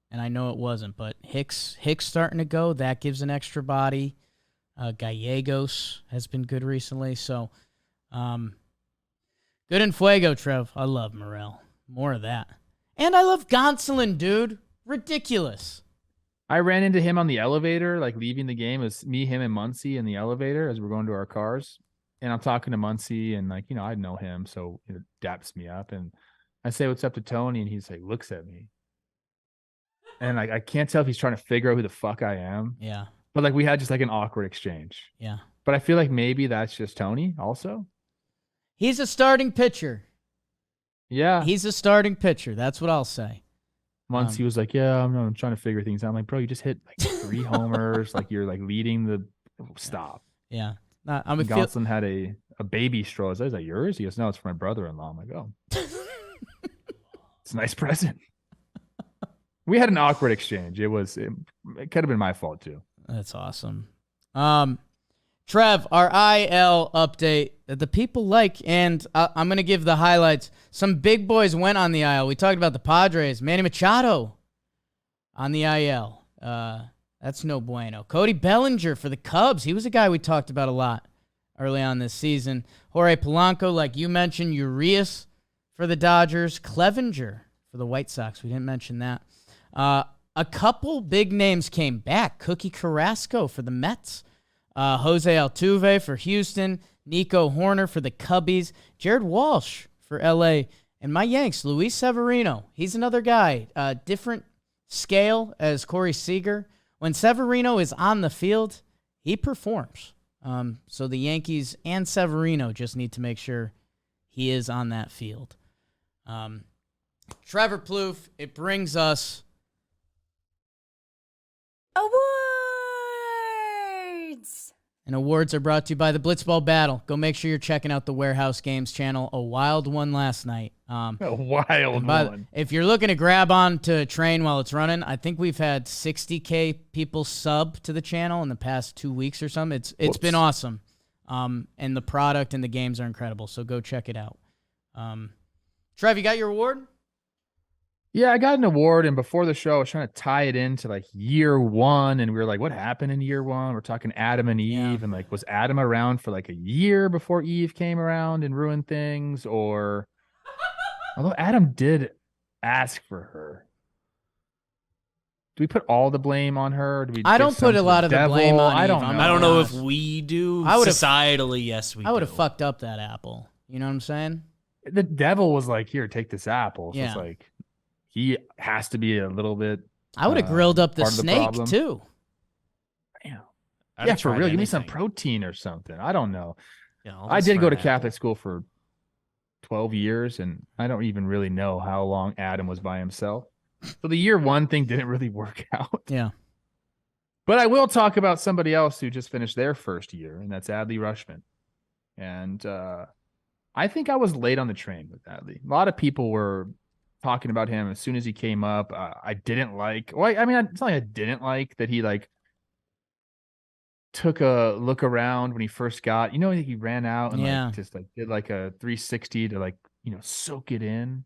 And I know it wasn't, but Hicks starting to go. That gives an extra body. Gallegos has been good recently. So, good in Fuego, Trev. I love Morel. More of that. And I love Gonsolin, dude. Ridiculous. I ran into him on the elevator, like leaving the game. It was me, him, and Muncie in the elevator as we're going to our cars. And I'm talking to Muncie, and I know him, so it daps me up. And I say, "What's up?" to Tony, and he's like, looks at me. And I can't tell if he's trying to figure out who the fuck I am. Yeah. But we had just an awkward exchange. Yeah. But I feel like maybe that's just Tony also. He's a starting pitcher. Yeah. He's a starting pitcher. That's what I'll say. Once he was like, "Yeah, I'm trying to figure things out." I'm like, "Bro, you just hit 3 homers. You're leading the stop." Yeah. Gonsolin had a baby straw. Is that yours? He goes, "No, it's for my brother-in-law." I'm like, "Oh, it's a nice present." We had an awkward exchange. It could have been my fault too. That's awesome. Trev, our IL update that the people like, and I'm going to give the highlights. Some big boys went on the IL. We talked about the Padres. Manny Machado on the IL. That's no bueno. Cody Bellinger for the Cubs. He was a guy we talked about a lot early on this season. Jorge Polanco, like you mentioned. Urias for the Dodgers. Clevenger for the White Sox. We didn't mention that. A couple big names came back. Cookie Carrasco for the Mets. Jose Altuve for Houston, Nico Horner for the Cubbies, Jared Walsh for L.A., and my Yanks, Luis Severino. He's another guy, different scale as Corey Seager. When Severino is on the field, he performs. So the Yankees and Severino just need to make sure he is on that field. Trevor Plouffe, it brings us awards. And awards are brought to you by the Blitzball Battle. Go make sure you're checking out the Warehouse Games channel. A wild one last night. A wild one. If you're looking to grab on to a train while it's running, I think we've had 60K people sub to the channel in the past 2 weeks or something. It's been awesome. And the product and the games are incredible. So go check it out. Trev, you got your award? Yeah, I got an award, and before the show, I was trying to tie it into year 1, and we were like, what happened in year 1? We're talking Adam and Eve, and was Adam around for a year before Eve came around and ruined things? Or, although Adam did ask for her, do we put all the blame on her? Do we I don't put a lot of the blame on Eve. I don't know if we do. Societally, yes, we do. I would have fucked up that apple. You know what I'm saying? The devil was like, here, take this apple. So yeah. It's he has to be a little bit. I would have grilled up the snake too. Damn. Yeah, for real. Give me some protein or something. I don't know. Yeah, I did go to Catholic school for 12 years, and I don't even really know how long Adam was by himself. So the year 1 thing didn't really work out. Yeah. But I will talk about somebody else who just finished their first year, and that's Adley Rutschman. And I think I was late on the train with Adley. A lot of people were talking about him as soon as he came up. I didn't like. Well, I mean, it's not like I didn't like that he took a look around when he first got. He ran out and just did a 360 to soak it in.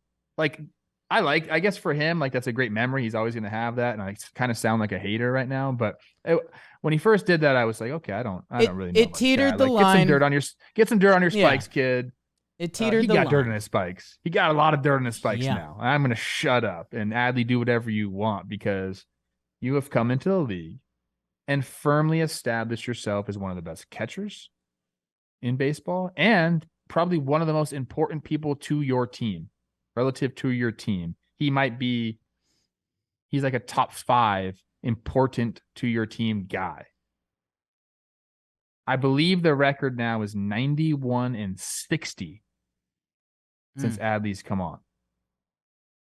I guess for him, that's a great memory. He's always going to have that. And I kind of sound like a hater right now, but when he first did that, I was like, okay, I don't really know. It teetered the line. Get some dirt on your spikes, kid. It teetered the line. He line. got dirt on his spikes. He got a lot of dirt on his spikes now. I'm going to shut up and Adley do whatever you want because you have come into the league and firmly established yourself as one of the best catchers in baseball and probably one of the most important people to your team, relative to your team. He might be he's like a top 5 important to your team guy. I believe the record now is 91-60 since Adley's come on.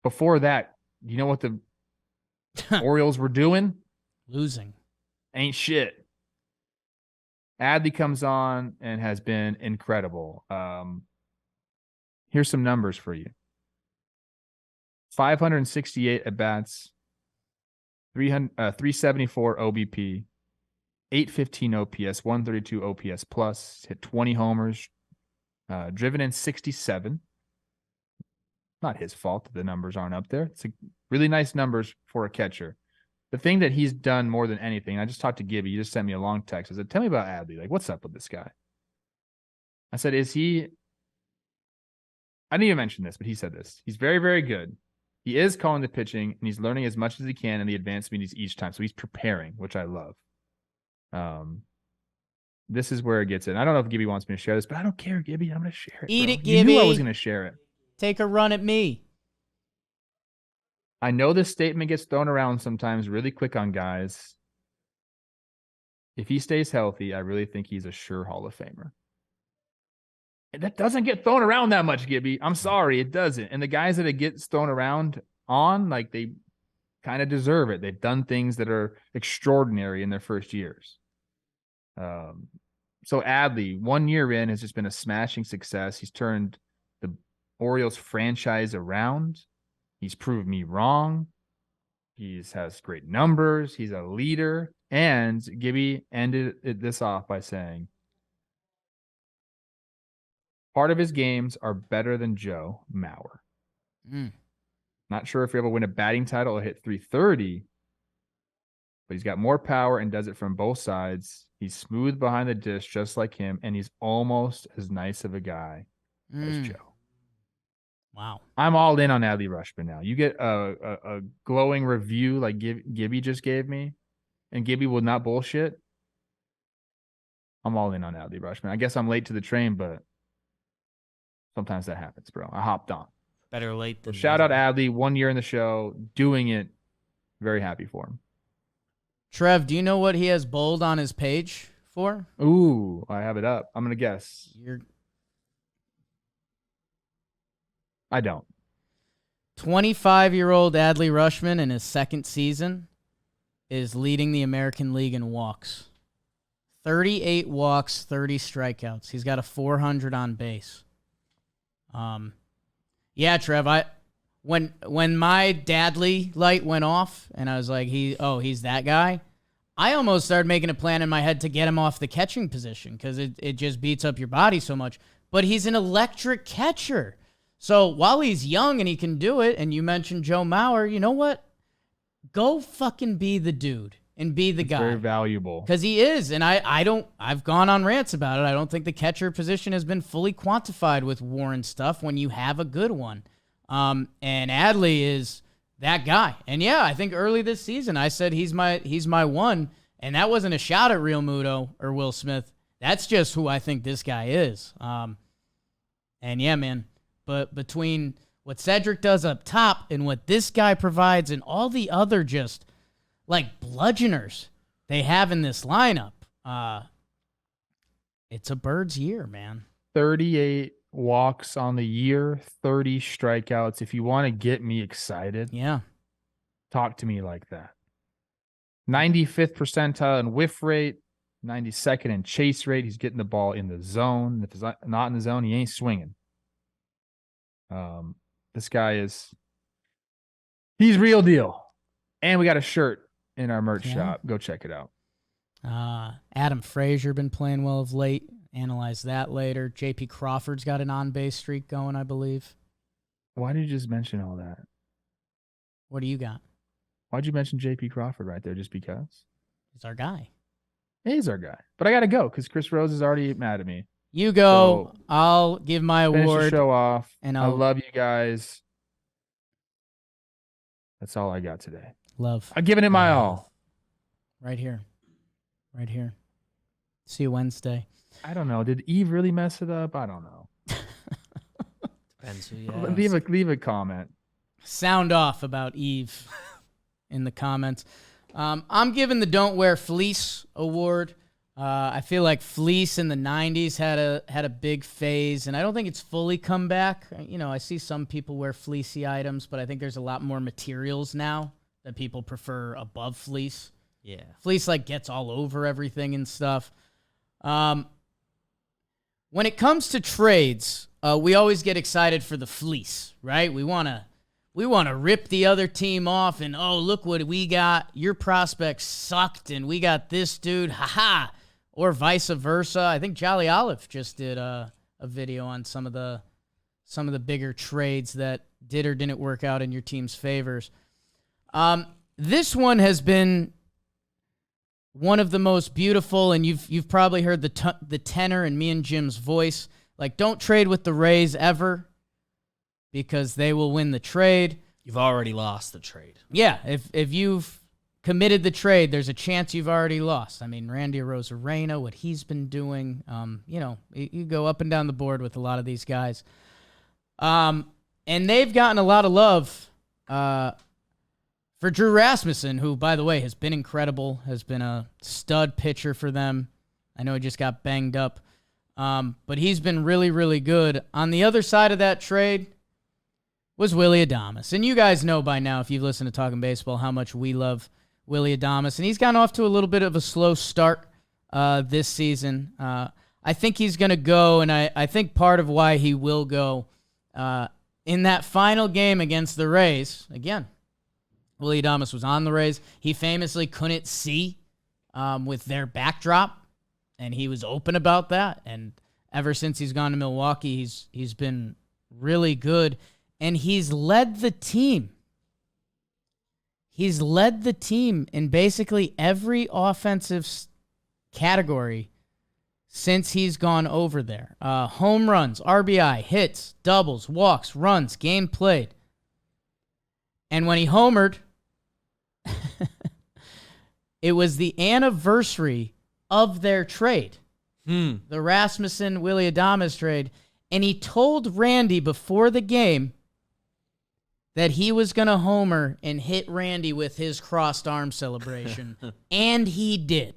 Before that, you know what the Orioles were doing? Losing. Ain't shit. Adley comes on and has been incredible. Here's some numbers for you. 568 at-bats, 374 OBP, 815 OPS, 132 OPS plus, hit 20 homers, driven in 67. Not his fault that the numbers aren't up there. It's really nice numbers for a catcher. The thing that he's done more than anything, I just talked to Gibby. He just sent me a long text. I said, tell me about Adley. Like, what's up with this guy? I said, I didn't even mention this, but he said this. He's very, very good. He is calling the pitching, and he's learning as much as he can in the advanced meetings each time. So he's preparing, which I love. This is where it gets in. I don't know if Gibby wants me to share this, but I don't care, Gibby. I'm going to share it. Eat bro. it, Gibby. You knew I was going to share it. Take a run at me. I know this statement gets thrown around sometimes really quick on guys. If he stays healthy, I really think he's a sure Hall of Famer. And that doesn't get thrown around that much, Gibby. I'm sorry, it doesn't. And the guys that it gets thrown around on, like, they kind of deserve it. They've done things that are extraordinary in their first years. So Adley, 1 year in, has just been a smashing success. He's turned the Orioles franchise around. He's proved me wrong. He has great numbers. He's a leader. And Gibby ended this off by saying, part of his games are better than Joe Mauer. Not sure if he'll ever win a batting title or hit 330, but he's got more power and does it from both sides. He's smooth behind the dish, just like him, and he's almost as nice of a guy as Joe. Wow. I'm all in on Adley Rutschman now. You get a glowing review like Gibby just gave me, and Gibby will not bullshit. I'm all in on Adley Rutschman. I guess I'm late to the train, but sometimes that happens, bro. I hopped on. Better late than Shout out Adley, 1 year in the show, doing it. Very happy for him. Trev, do you know what he has bold on his page for? Ooh, I have it up. I'm going to guess. I don't. 25-year-old Adley Rutschman in his second season is leading the American League in walks. 38 walks, 30 strikeouts. He's got a 400 on base. Yeah, Trev, when my Dadley light went off and I was like, he's that guy, I almost started making a plan in my head to get him off the catching position because it just beats up your body so much. But he's an electric catcher. So while he's young and he can do it, and you mentioned Joe Mauer, you know what? Go fucking be the dude and be the guy. Very valuable. Because he is, and I've gone on rants about it. I don't think the catcher position has been fully quantified with Warren stuff when you have a good one. And Adley is that guy. And yeah, I think early this season I said he's my one, and that wasn't a shot at Real Muto or Will Smith. That's just who I think this guy is. And yeah, man. But between what Cedric does up top and what this guy provides and all the other just like bludgeoners they have in this lineup, it's a bird's year, man. 38 walks on the year, 30 strikeouts. If you want to get me excited, Yeah. talk to me like that. 95th percentile in whiff rate, 92nd in chase rate. He's getting the ball in the zone. If it's not in the zone, he ain't swinging. This guy he's real deal. And we got a shirt in our merch shop. Go check it out. Adam Frazier been playing well of late. Analyze that later. JP Crawford's got an on-base streak going, I believe. Why did you just mention all that? What do you got? Why'd you mention JP Crawford right there? Just because? He's our guy. He is our guy. But I got to go because Chris Rose is already mad at me. You go. So, I'll give my finish award. the show off. And I love you guys. That's all I got today. Love. I'm giving it my all. Right here. Right here. See you Wednesday. I don't know. Did Eve really mess it up? I don't know. Depends who you ask. Leave a comment. Sound off about Eve. in the comments. I'm giving the Don't Wear Fleece award. I feel like fleece in the 90s had a big phase, and I don't think it's fully come back. You know, I see some people wear fleecy items, but I think there's a lot more materials now that people prefer above fleece. Yeah. Fleece, like, gets all over everything and stuff. When it comes to trades, we always get excited for the fleece, right? We want to rip the other team off and, oh, look what we got. Your prospect sucked, and we got this dude. Ha-ha. Or vice versa. I think Jolly Olive just did a video on some of the bigger trades that did or didn't work out in your team's favors. This one has been one of the most beautiful, and you've probably heard the tenor in me and Jim's voice. Like, don't trade with the Rays ever, because they will win the trade. You've already lost the trade. Yeah, if you've committed the trade, there's a chance you've already lost. I mean, Randy Arozarena, what he's been doing, you go up and down the board with a lot of these guys. And they've gotten a lot of love for Drew Rasmussen, who, by the way, has been incredible, has been a stud pitcher for them. I know he just got banged up, but he's been really, really good. On the other side of that trade was Willy Adames. And you guys know by now, if you've listened to Talkin' Baseball, how much we love Willy Adames. And he's gotten off to a little bit of a slow start this season. I think he's going to go, and I think part of why he will go in that final game against the Rays, again, Willy Adames was on the Rays. He famously couldn't see with their backdrop, and he was open about that. And ever since he's gone to Milwaukee, he's been really good. And he's led the team. He's led the team in basically every offensive category since he's gone over there. Home runs, RBI, hits, doubles, walks, runs, game played. And when he homered, it was the anniversary of their trade, the Rasmussen-Willy Adames trade. And he told Randy before the game that he was going to homer and hit Randy with his crossed arm celebration, and he did.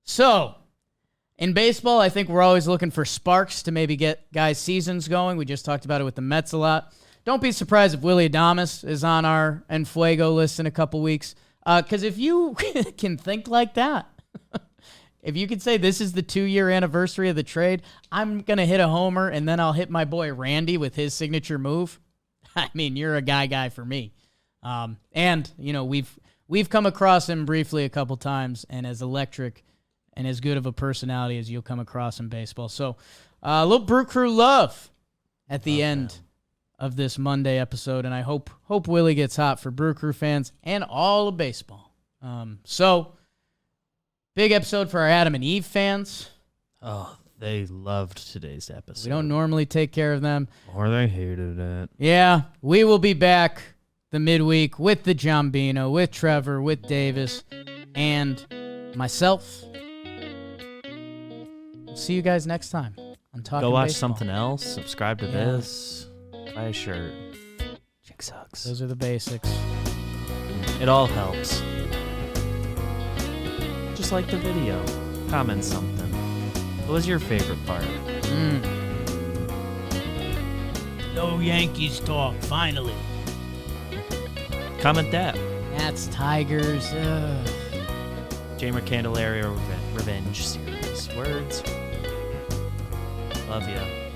So, in baseball, I think we're always looking for sparks to maybe get guys' seasons going. We just talked about it with the Mets a lot. Don't be surprised if Willy Adames is on our En Fuego list in a couple weeks, because if you can think like that, if you could say this is the 2-year anniversary of the trade, I'm going to hit a homer, and then I'll hit my boy Randy with his signature move. I mean, you're a guy for me. And, you know, we've come across him briefly a couple times, and as electric and as good of a personality as you'll come across in baseball. So a little Brew Crew love at the end of this Monday episode, and I hope Willie gets hot for Brew Crew fans and all of baseball. So big episode for our Adam and Eve fans. Oh, they loved today's episode. We don't normally take care of them. Or they hated it. Yeah, we will be back the midweek with the Jambino, with Trevor, with Davis, and myself. We'll see you guys next time on Talkin' Go watch Baseball. something else. Subscribe to this. Buy a shirt. Chick sucks. Those are the basics. It all helps. Just like the video. Comment something. What was your favorite part? No Yankees talk, finally. Comment that. That's Tigers. Jamer Candelaria Revenge Series. Words. Love ya.